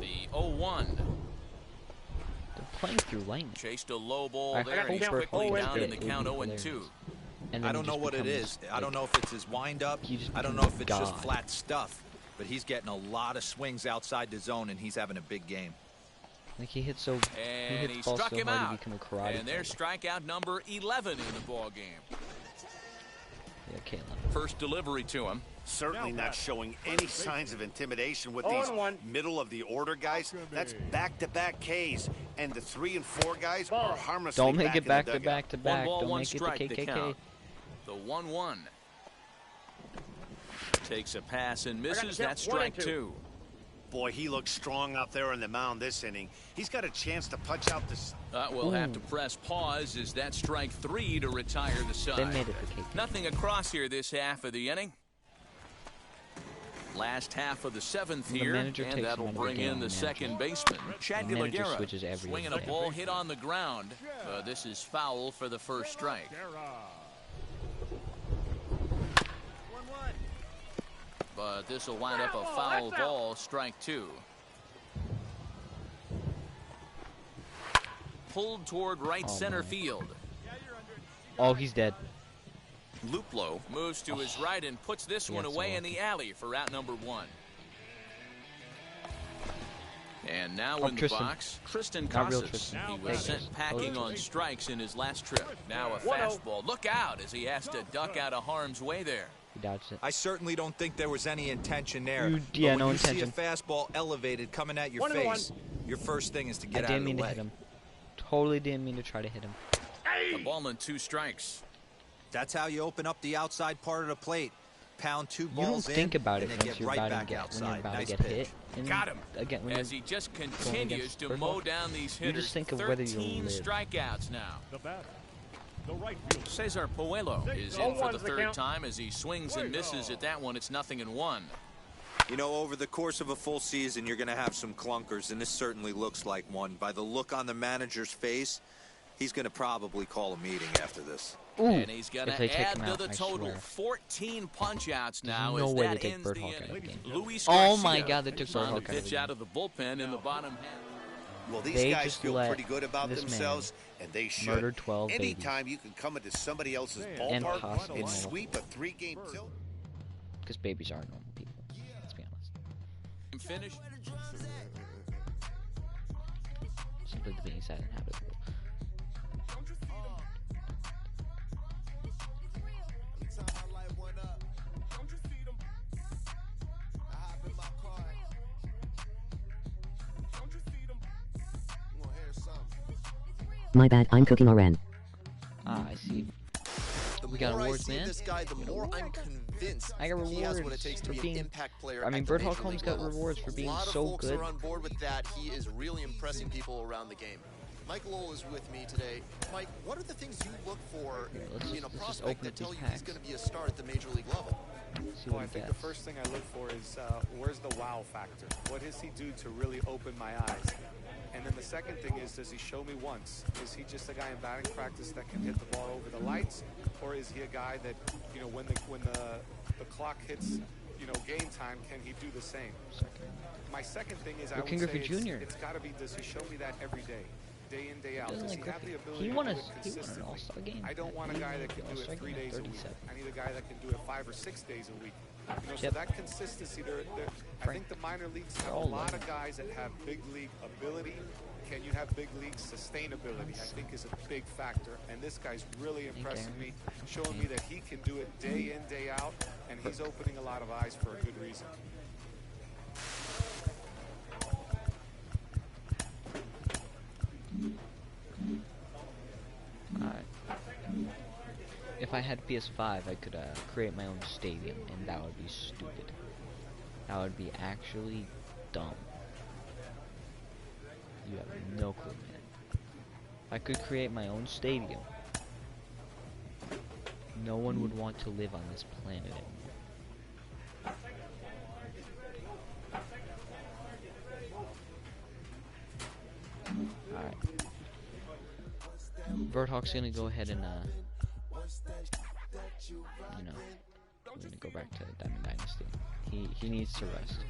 The 0-1. The playing through lightning. Chased a low ball I there, and hope he's Berthold quickly gets down it. in the It would count be 0-2. hilarious. And I then don't he know just what it becomes, is. I don't know if it's his windup. he just I don't know if it's becomes just God. flat stuff. But he's getting a lot of swings outside the zone, and he's having a big game. Like he hits so And hits he balls struck so him hard out. he become a karate. And there's strikeout number 11 in the ball game. Yeah, Caitlin. First delivery to him. Certainly not showing any signs of intimidation with these 0-1. middle of the order guys. That's back-to-back Ks, and the 3 and 4 guys are harmlessly Don't make back it in back the to dugout. back to One back. ball, Don't one make it the strike, the KKK. count. The 1-1. Takes a pass and misses. count. That's 1 strike and 2. 2. Boy, he looks strong out there on the mound this inning. He's got a chance to punch out this. We'll have to press pause as that strike 3 to retire the side. They made it the KKK. Nothing across here this half of the inning. Last half of the 7th The here, manager and takes that'll him out of the bring game, in the the second manager. baseman, Chad The manager DeLaguerra. switches every Swinging a game. ball hit on the ground. This is foul for the first strike. 1-1. But this will wind up a foul ball, strike 2. Pulled toward right center field. Oh, he's dead. Luplo moves to his right and puts this He one got so away in lucky. the alley for out number 1. And now Oh, in the Tristan. box, Tristan Not real Casas. Tristan. He was Fake. sent packing on strikes in his last trip. Now a 1-0. fastball. Look out as he has to duck out of harm's way there. He dodged it. I certainly don't think there was any intention there. Yeah, but when no you intention. see a fastball elevated coming at your 1-1. face, your first thing is to I get out didn't of the mean to way. hit him. Totally didn't mean to try to hit him. A ball and 2 strikes. That's how you open up the outside part of the plate. Pound 2 You don't balls in, think about it and then once get you're right about to back get when you're outside. about Nice to get pitch. hit. And Got him. Again, when As you're he just going continues against to Berthold, mow down these you hitters. just think of whether you'll 13 live. strikeouts now. The batter, the right fielder. Cesar Puello is in 0-1 for the is the third count. time as he swings and misses at that one. It's 0-1. You know, over the course of a full season, you're going to have some clunkers, and this certainly looks like one. By the look on the manager's face, he's going to probably call a meeting after this. Ooh, And he's going if they to take add him to out, the I total. swear. 14 punch-outs now no as way that they take ends the Berthold out of inning. the game. Luis Oh my Garcia God, they took is on the Berthold out of the pitch game. out of the bullpen in the bottom half. Well, these They guys just feel let pretty good about this man themselves, and they should. murder 12 babies. Anytime you can come into somebody else's And ballpark possibly and more. sweep a 3-game tilt. Because babies aren't normal people. Let's be honest. Finish. Simply the being sad and habitable. My bad, I'm cooking Oren. Ah, I see. The We got more awards, I see man. this guy, the more I'm convinced I got he has what it rewards takes to for be being- an impact player. I mean, at the Berthold major Holmes league got level. rewards for being A lot of so folks good. are on board with that. He is really impressing people around the game. Mike Lowell is with me today. Mike, what are the things you look for Here, let's in a just prospect open that up tell these you he's packs. going to be a star at the major league level? See Well, what I he think gets. the first thing I look for is where's the wow factor? What does he do to really open my eyes? And then the second thing is, does he show me once? Is he just a guy in batting practice that can hit the ball over the lights, or is he a guy that, you know, when the clock hits, you know, game time, can he do the same? My second thing is, I Well, would King say Griffey Jr. it's got to be, does he show me that every day? Day in, day out. Doesn't Does like he have Griffey. the ability He to won do a it he won an consistently? All-Star game. I don't want a guy that can do All-Star it 3 game at days a week. 37. I need a guy that can do it 5 or 6 days a week. You know, so Yep. that consistency, I think the minor leagues have a all lot learning. of guys that have big league ability. Can you have big league sustainability? I think is a big factor. And this guy's really impressing me, showing me that he can do it day in, day out, and he's opening a lot of eyes for a good reason. Alright. If I had PS5, I could create my own stadium, and that would be stupid. That would be actually dumb. You have no clue, man. I could create my own stadium. No one would want to live on this planet anymore. Alright. Verthog's gonna go ahead and, you know, we're gonna go back to Diamond Dynasty. He needs to rest.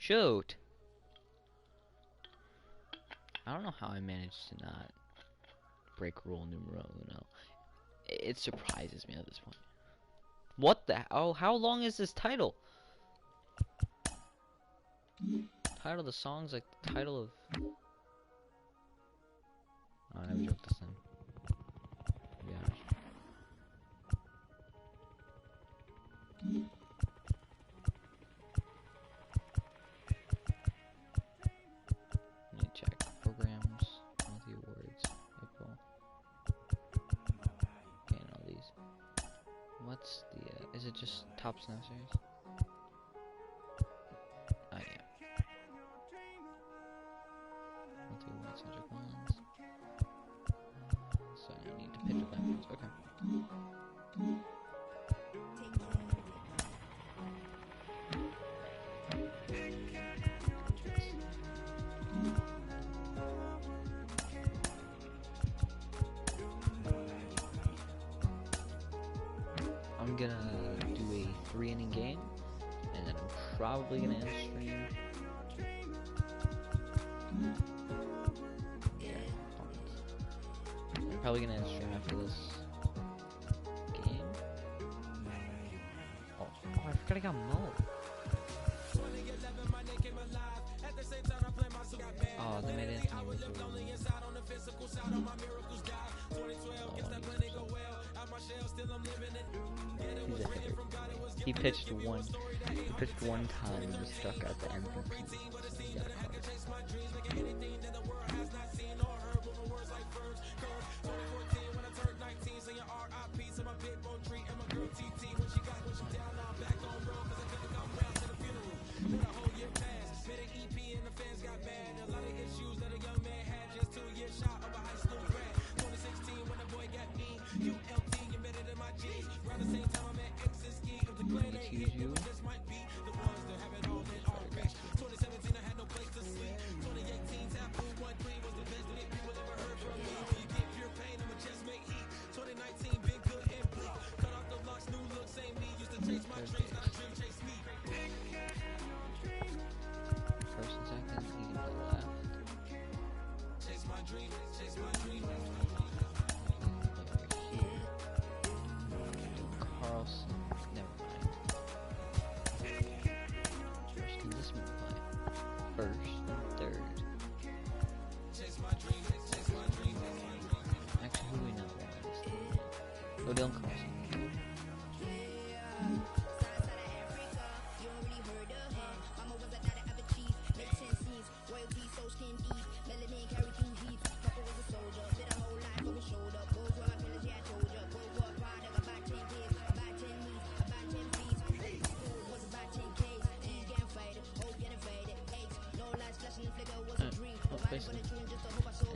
Shoot! I don't know how I managed to not break rule numero uno. It surprises me at this point. What the? Oh, how long is this title? Title of the song's like the title of. Oh, I never joked this time. Yeah. Let me check programs, monthly awards, April. Okay, and all these. What's the? Is it just top snow series? Oh yeah. Monthly awards, subject ones. So I need to pitch a backwards. Okay. I'm gonna do a 3-inning game, and then I'm probably gonna end stream. I'm probably gonna end stream after this game. Oh, I forgot I got Mo. Oh, they made Anthony He's a hitter. He pitched one time and was struck out the MVP. First and second, he can play left. Carlson, never mind. First and this one play. First and third. Actually, who do we not want on this team? Oh, Dylan Carlson.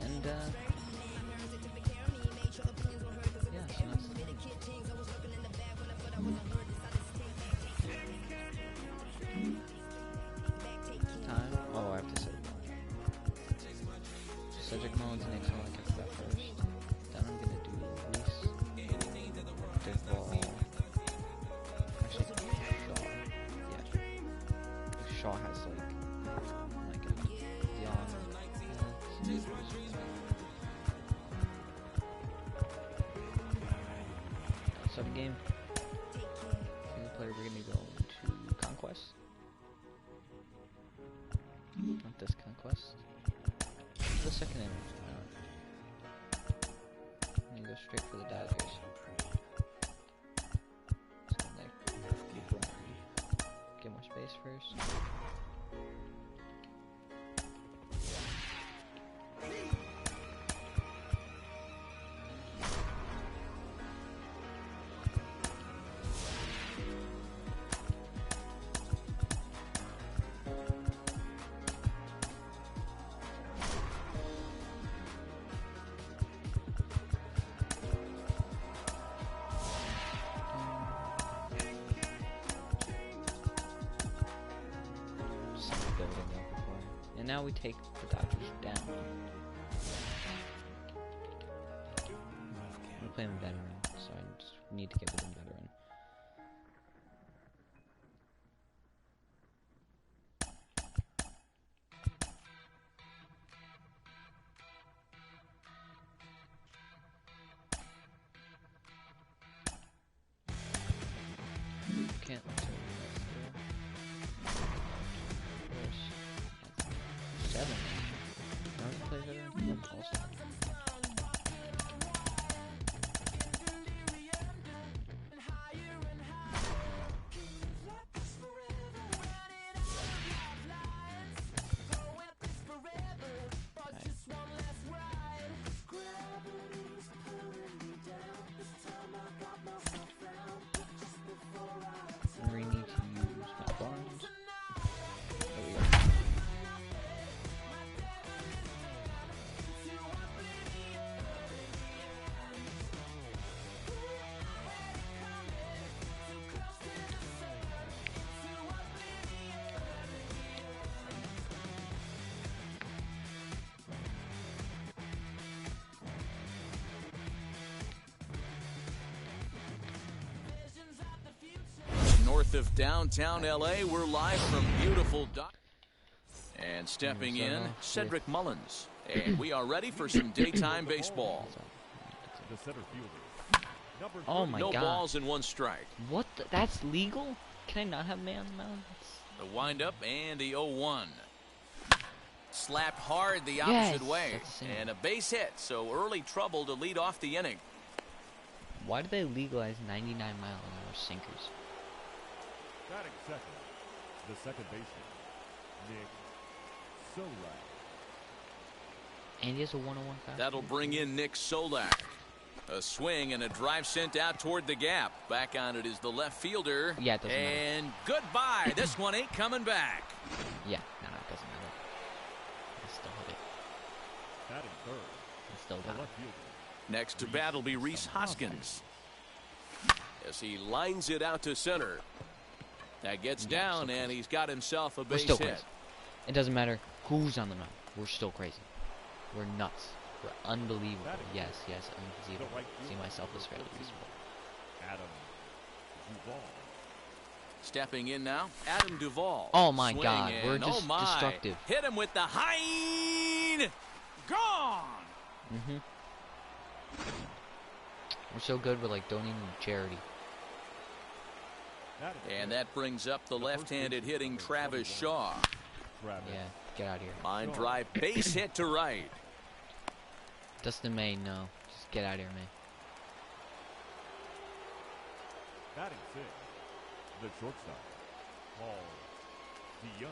And yeah, so time. Oh, I have to set it. Subject mode's next one. I kept that first. Then I'm gonna do Luis, Duvall. Actually, Shaw. Yeah, Shaw has like Dion. Start game. Single player, we're gonna go to Conquest. Not this Conquest. The second inning. I'm gonna go straight for the Dodgers. Just gonna like keep going. Get more space first. And now we take the Dodgers down. I'm playing a veteran, so I just need to get with a veteran. can't. Seven. Play veteran? All-star. We need to use Matt Barnes. There we go. North of downtown LA, we're live from beautiful and stepping in, Cedric Mullins. And we are ready for some daytime baseball. The center fielder. Number Oh my no god. balls and one strike. What? That's legal? Can I not have man on the mound? The windup and the 0-1. Slapped hard the Yes, opposite way. that's the same. And a base hit, so early trouble to lead off the inning. Why did they legalize 99-mile-an-hour sinkers? batting second. The second baseman, Nick Solak. And he has a 101 fastball. That'll bring in Nick Solak. A swing and a drive sent out toward the gap. Back on it is the left fielder. Yeah, it doesn't matter. And goodbye. This one ain't coming back. Yeah, no, it doesn't matter. I still hit it. Batting third. I still The got it. left fielder. Next to bat will be Reese Hoskins. As he lines it out to center. That gets down, and he's got himself a We're base still hit. crazy. It doesn't matter who's on the mound. We're still crazy. We're nuts. We're unbelievable. Yes, unbelievable. See myself as fairly reasonable. Adam Duvall. Stepping in now, Adam Duvall. Oh my Swing God, we're and, just destructive. Hit him with the hind. Gone. We're so good with like donating to charity. And that brings up the left-handed hitting Travis Shaw. Yeah, get out of here. Line drive, base hit to right. Dustin May, no. Just get out of here, May. Batting sixth. The shortstop, Paul DeYoung.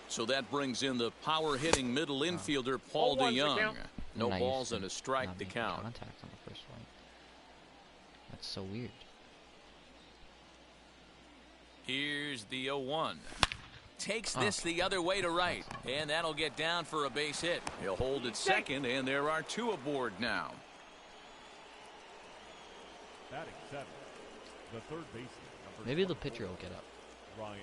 So that brings in the power-hitting middle infielder Paul DeYoung. No Not balls used to and a strike not to making count. Contact on the first one. That's so weird. Here's the 0-1. Takes this the other way to right, and that'll get down for a base hit. He'll hold at second, and there are two aboard now. Batting seventh. The third baseman. Number Maybe the 24, pitcher will get up. Ryan.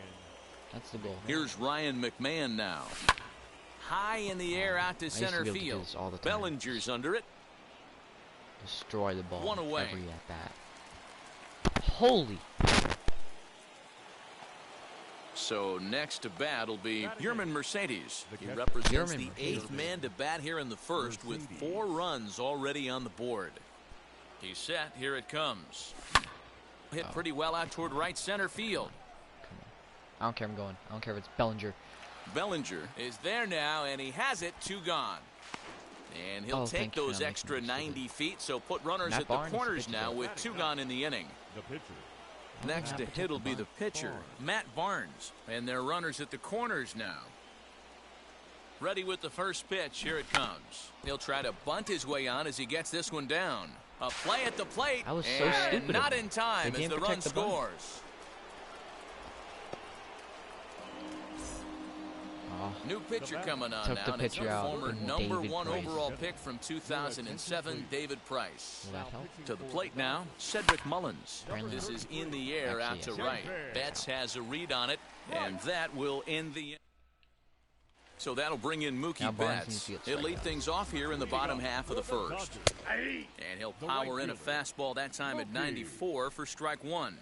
That's the goal. Here's Ryan McMahon now. High in the air out to used to center be able to do field. this all the time. Bellinger's under it. Destroy the ball. One away. Every at bat. Holy. So next to bat will be Yerman Mercedes. He catcher. represents Yerman the Mercedes. eighth man to bat here in the first with 4 runs already on the board. He's set. Here it comes. Hit pretty well out toward right center field. I don't care. I'm going. I don't care if it's Bellinger. Bellinger is there now, and he has it. 2 gone. And he'll Oh, take thank you. those I'm extra making this 90 feet, so put runners Matt at the Barnes, corners pitcher. now with 2 gone in the inning. The pitcher. Next to hit will be the pitcher, Matt Barnes. And they're runners at the corners now. Ready with the first pitch. Here it comes. He'll try to bunt his way on as he gets this one down. A play at the plate. That was so and stupid of not him. in time They as didn't the run protect the bunt. scores. New pitcher coming on Took now. the and it's pitcher out, former and number David 1 Price. overall pick from 2007, David Price. Will that help? To the plate now, Cedric Mullins. Apparently This not. is in the air out to Actually, right. Betts has a read on it, and that will end the. So that'll bring in Now Mookie Barnes needs Betts. to get He'll lead strikeouts. things off here in the bottom half of the first. And he'll power in a fastball that time at 94 for strike 1.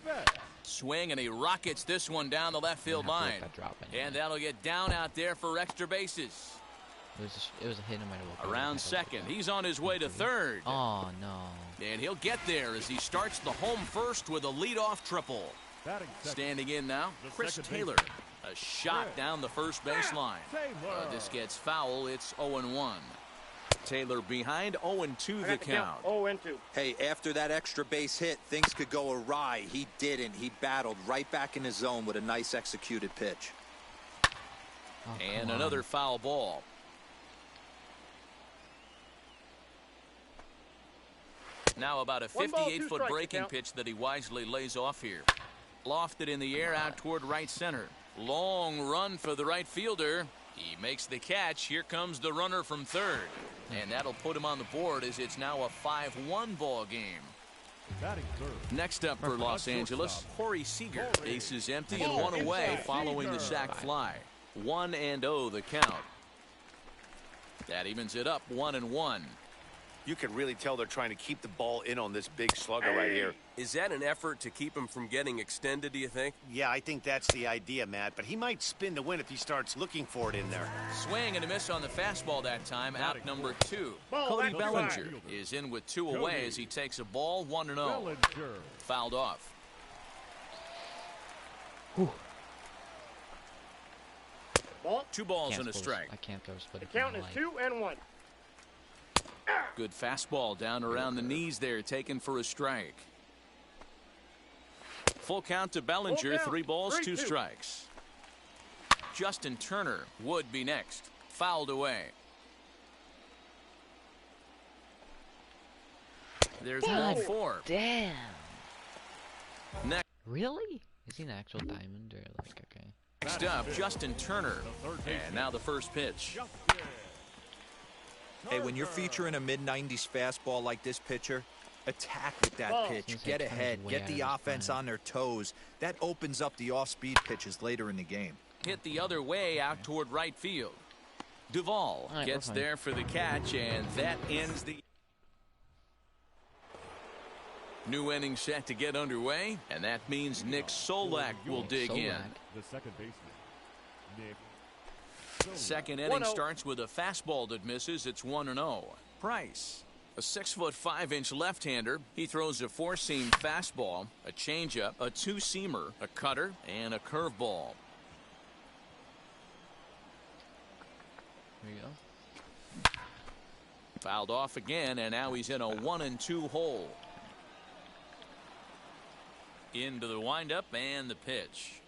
Swing, and he rockets this one down the left field have to let line. that drop anyway. And that'll get down out there for extra bases. It was a hit no matter what. Around second. He's on his way to third. Oh no. And he'll get there as he starts the home first with a leadoff triple. Standing in now, Chris Taylor. A shot down the first baseline. This gets foul. It's 0-1. Taylor behind 0-2 the count. 0-2. Hey, after that extra base hit, things could go awry. He didn't. He battled right back in his zone with a nice executed pitch. And another foul ball. Now about a 58-foot breaking pitch that he wisely lays off here. Lofted in the air out toward right center. Long run for the right fielder. He makes the catch. Here comes the runner from third. And that'll put him on the board as it's now a 5-1 ball game. Next up for Los Angeles, Corey Seager. Base is empty and one away following the sac fly. 1-0 the count. That evens it up 1-1. You can really tell they're trying to keep the ball in on this big slugger right here. Is that an effort to keep him from getting extended, do you think? Yeah, I think that's the idea, Matt. But he might spin to win if he starts looking for it in there. Swing and a miss on the fastball that time. Out number 2. Cody Bellinger is in with 2 away as he takes a ball 1-0. Fouled off. Ball. 2 balls and a strike. I can't throw split. The count is 2-1. Good fastball down around the knees there, taken for a strike. Full count to Bellinger. 3 balls, 2 strikes. Justin Turner would be next. Fouled away. There's ball 4. Damn. Next. Really? Is he an actual diamond or like okay? Next up, Justin Turner. And now the first pitch. Hey, when you're featuring a mid-90s fastball like this pitcher, attack with that pitch. Get ahead. Get the offense on their toes. That opens up the off-speed pitches later in the game. Hit the other way out toward right field. Duvall gets there for the catch, and that ends the new inning set to get underway, and that means Nick Solak will dig in. The second baseman, Nick. Second inning starts with a fastball that misses. It's 1-0. Price, a 6'5" left-hander. He throws a 4-seam fastball, a changeup, a 2-seamer, a cutter, and a curveball. There you go. Fouled off again, and now he's in a 1-2 hole. Into the windup and the pitch.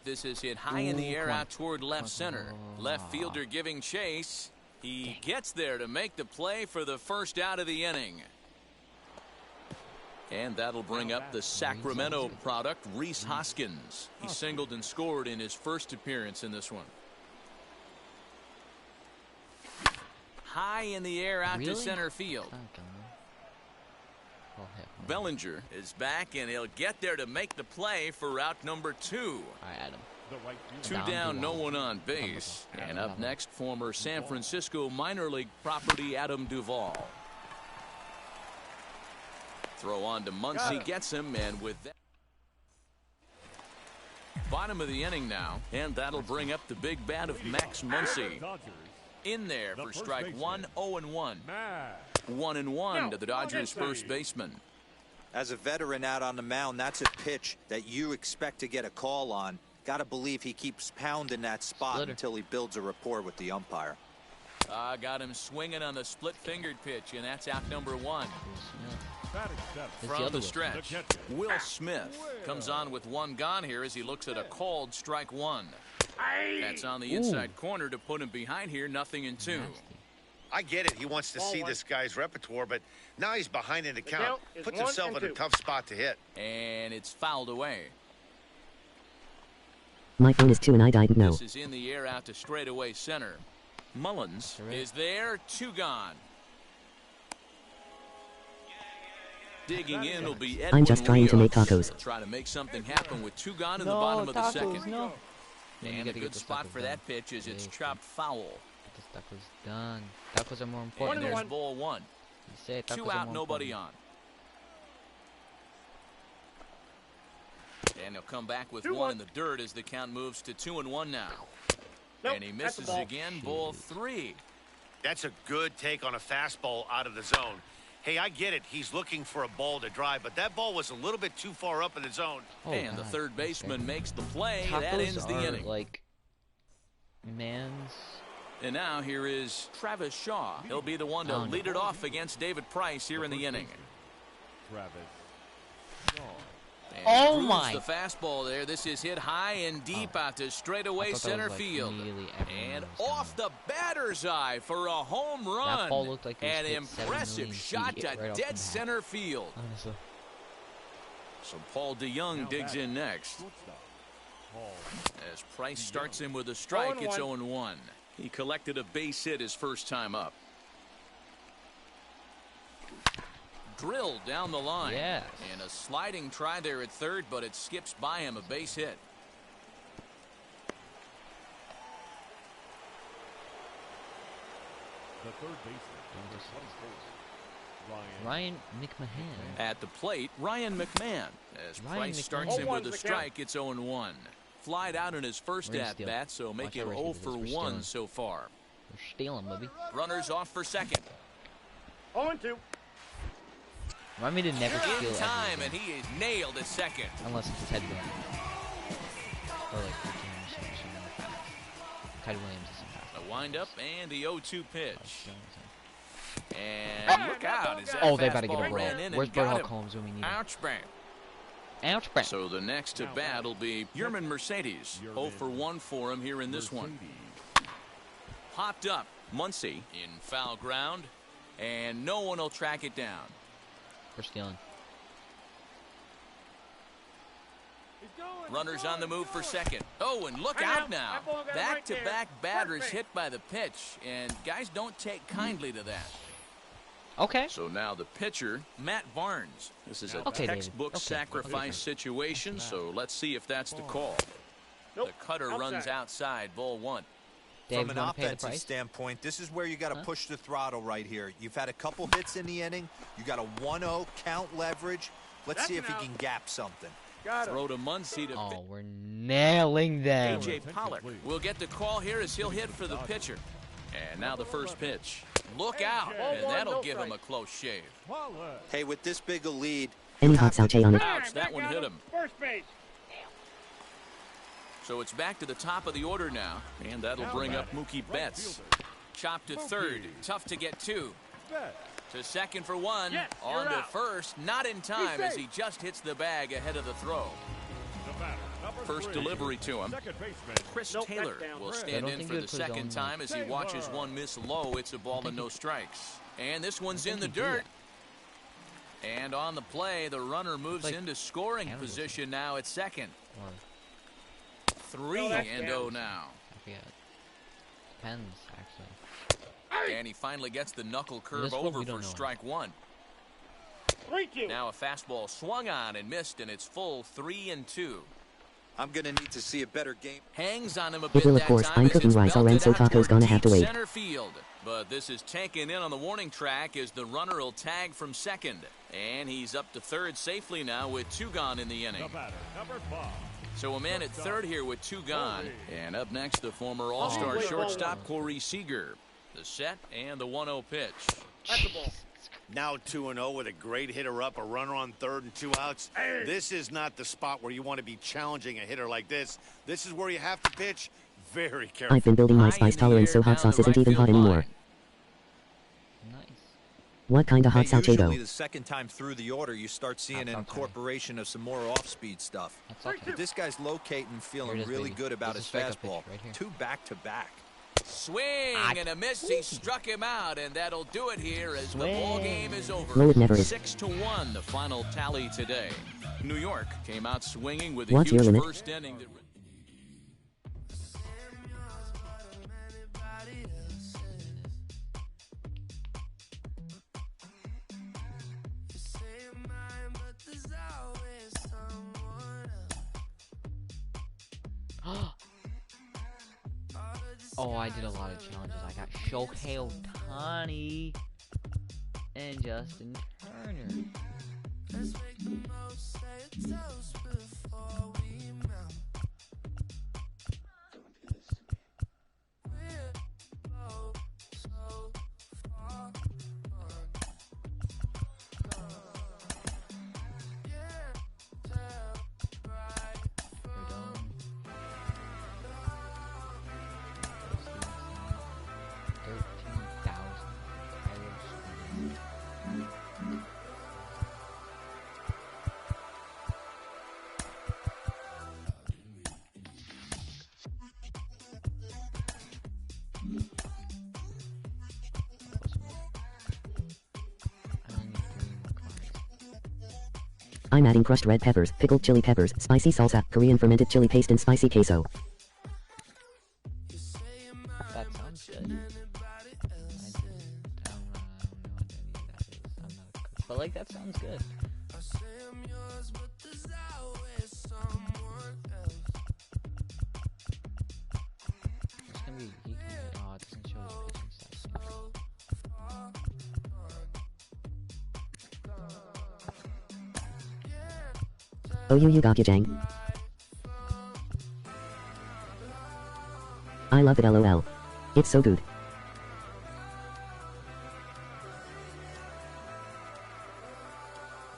This is hit high in the air out toward left center. Left fielder giving chase. He gets there to make the play for the first out of the inning. And that'll bring up the Sacramento product, Rhys Hoskins. He singled and scored in his first appearance in this one. High in the air out to center field. Bellinger is back, and he'll get there to make the play for route number 2. All right, Adam. 2 down, no one on base. And up next, former San Francisco minor league property Adam Duvall. Throw on to Muncy, gets him, and with that, bottom of the inning now, and that'll bring up the big bat of Max Muncy. In there for strike 1, 0-1. 1-1 to the Dodgers first baseman. As a veteran out on the mound, that's a pitch that you expect to get a call on. Got to believe he keeps pounding that spot until he builds a rapport with the umpire. Got him swinging on the split-fingered pitch, and that's out number 1. From the stretch, Will Smith comes on with 1 gone here as he looks at a called strike 1. That's on the inside corner to put him behind here, 0-2. I get it. He wants to see this guy's repertoire, but now he's behind in the count. Puts himself in a tough spot to hit. And it's fouled away. My phone is 2 and I didn't know. This is in the air out to straightaway center. Mullins is there, 2 gone. Digging in will be Edwin I'm just trying to make tacos. Try to make something happen with 2 gone in the bottom of the second. No. And a good spot for that pitch as it's chopped foul. Get the tacos done. Tacos are more important. And there's ball 1. 2 out, nobody on. And he'll come back with 1 in the dirt as the count moves to 2-1 now. And he misses again, ball 3. That's a good take on a fastball out of the zone. Hey, I get it. He's looking for a ball to drive, but that ball was a little bit too far up in the zone. Oh, And God. the third baseman makes the play. Tacos That ends the are inning. like man's. And now here is Travis Shaw. He'll be the one to Oh, no. lead it off against David Price here in the inning. Travis Shaw. And Oh, grooves my. the fastball there. This is hit high and deep out to straightaway I thought that center was, like, field. immediately everyone And was off the batter's eye for a home run. That ball looked like it was An hit 7 impressive million shot feet to right off the dead bat. center field. Honestly. So Paul DeYoung Now digs batting. in next. Shortstop. Paul. As Price starts him with a strike, it's 0-1. He collected a base hit his first time up. Drilled down the line. Yes. And a sliding try there at third, but it skips by him, a base hit. The third baseman, number 24, Ryan McMahon. At the plate, Ryan McMahon. As Ryan Price McMahon. starts him with a strike, it's 0-1. Flied out in his first We're gonna at-bat, so Watch make out it right 0 here, for we're 1 stealing. so far. We're stealing, baby. Runners off for second. 0-2. Remind me to never steal In time, everything, and he is nailed at second. unless it's Ted Williams. Or like Ricky Henderson or something like that. Ted Williams isn't fast. A windup and the 0-2 pitch. Oh, And look out. As that oh, they better get fastball a ran roll. in Where's and got Bernal him. Combs when we need him? Ouch bang. Ouch, bang. So the next to bat will be Yerman Mercedes. 0 for 1 for him here in this one. Popped up. Muncy in foul ground. And no one will track it down. We're stealing. Runners on the move for second. Oh, and look out now. Back-to-back batters hit by the pitch. And guys don't take kindly to that. Okay. So now the pitcher, Matt Barnes. This is a Okay, David. textbook Okay. sacrifice situation, so let's see if that's the call. Nope. The cutter runs outside, ball 1. Dave, From an you wanna pay the offensive price? standpoint, this is where you got to push the throttle right here. You've had a couple hits in the inning. You got a 1-0 count leverage. Let's see if he can gap something. Throw to Muncy to Oh, we're nailing them. A.J. Pollock will get the call here as he'll hit for the pitcher. And now the first pitch. Look out, and that'll give him a close shave. Hey, with this big a lead, Any hot Sauce on it. Ouch, that one hit him. First base. So it's back to the top of the order now, and that'll bring up Mookie Betts. Chop to third, tough to get to. To second for 1, Yes, on you're to out. first, not in time as he just hits the bag ahead of the throw. First delivery to him. Chris Nope, Taylor that's down. will I stand don't in think for he the would put his second own, time as he watches one miss low. It's a ball and no strikes. And this one's in the he'd do dirt. And on the play, the runner moves like into scoring Canada. position now at second. Or, 3 that's and down. 0 now. I forget. Depends, actually. And he finally gets the knuckle curve This one over we don't for know. strike 1. 3-2. Now a fastball swung on and missed, and it's full 3-2. I'm going to need to see a better game. Hangs on him a It bit will, of that course. time I'm as cooking it's rice already, belted so out Taco's toward gonna have to deep wait. Center field. But this is taken in on the warning track as the runner will tag from second. And he's up to third safely now with 2 gone in the inning. The batter, number 5. So a man at third here with 2 gone. And up next, the former All-Star wait, shortstop Corey Seager. The set and the 1-0 pitch. That's the ball. Now 2-0 with a great hitter up, a runner on third and 2 outs. This is not the spot where you want to be challenging a hitter like this. This is where you have to pitch very carefully. I've been building my High spice in the tolerance so air hot down sauce the isn't right even hot field anymore. line. Nice. What kind of hot sauce, Usually Go? the second time through the order, you start seeing an Hot sauce, incorporation of some more off-speed stuff. That's okay. But this guy's locating, feeling Here it is, really baby. good about This is his strikeout pitch fastball. right here. 2 back-to-back. Swing and a miss. He struck him out, and that'll do it here as the ball game is over. No, it never is. 6-1, the final tally today. New York came out swinging with a What's your huge limit? first inning. That Oh, I did a lot of challenges. I got Shohei Ohtani and Justin Turner. I'm adding crushed red peppers, pickled chili peppers, spicy salsa, Korean fermented chili paste, and spicy queso. That sounds good. But like, that sounds good. It's gonna be, oh, it doesn't show his pitching stats. OUU Gokyujang. I love it, LOL. It's so good.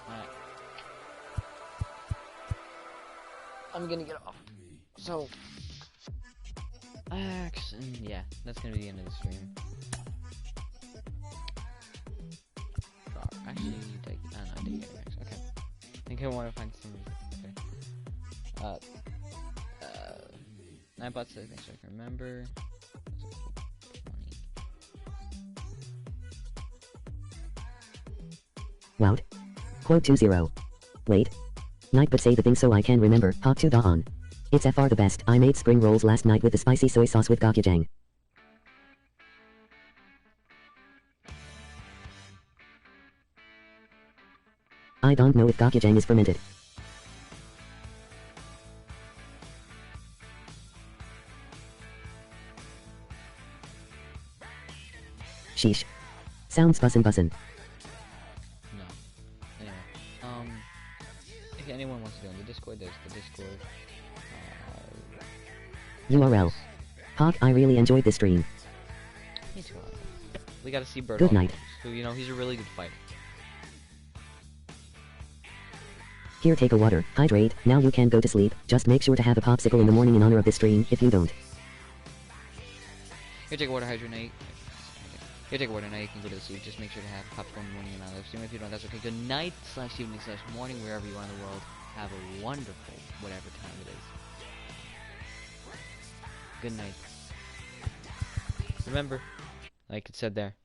Alright. I'm gonna get off. So, yeah, that's gonna be the end of the stream. Actually, I did get next. Okay. I think I want to find some. Okay. 9 bots. I think so. I can remember. 20. Wout. Quote 20. Wait. Night but say the thing so I can remember. Hawk 2 da on. It's FR the best. I made spring rolls last night with the spicy soy sauce with Gokyujang. I don't know if Gokyujang is fermented. Sheesh. Sounds bussin'. No. Anyway, if anyone wants to go in the Discord, there's the Discord. URL. Hawk, I really enjoyed this stream. Me too. We gotta see Bird. Good night. Who, you know, he's a really good fighter. Here, take a water, hydrate, now you can go to sleep, just make sure to have a popsicle in the morning in honor of this stream, if you don't. Here, take a water, hydrate. Here, take a water, now you can go to sleep, just make sure to have popcorn in the morning and honor of this stream. If you don't, that's okay. Good night, / evening / morning, wherever you are in the world. Have a wonderful, whatever time it is. Good night. Remember, like it said there,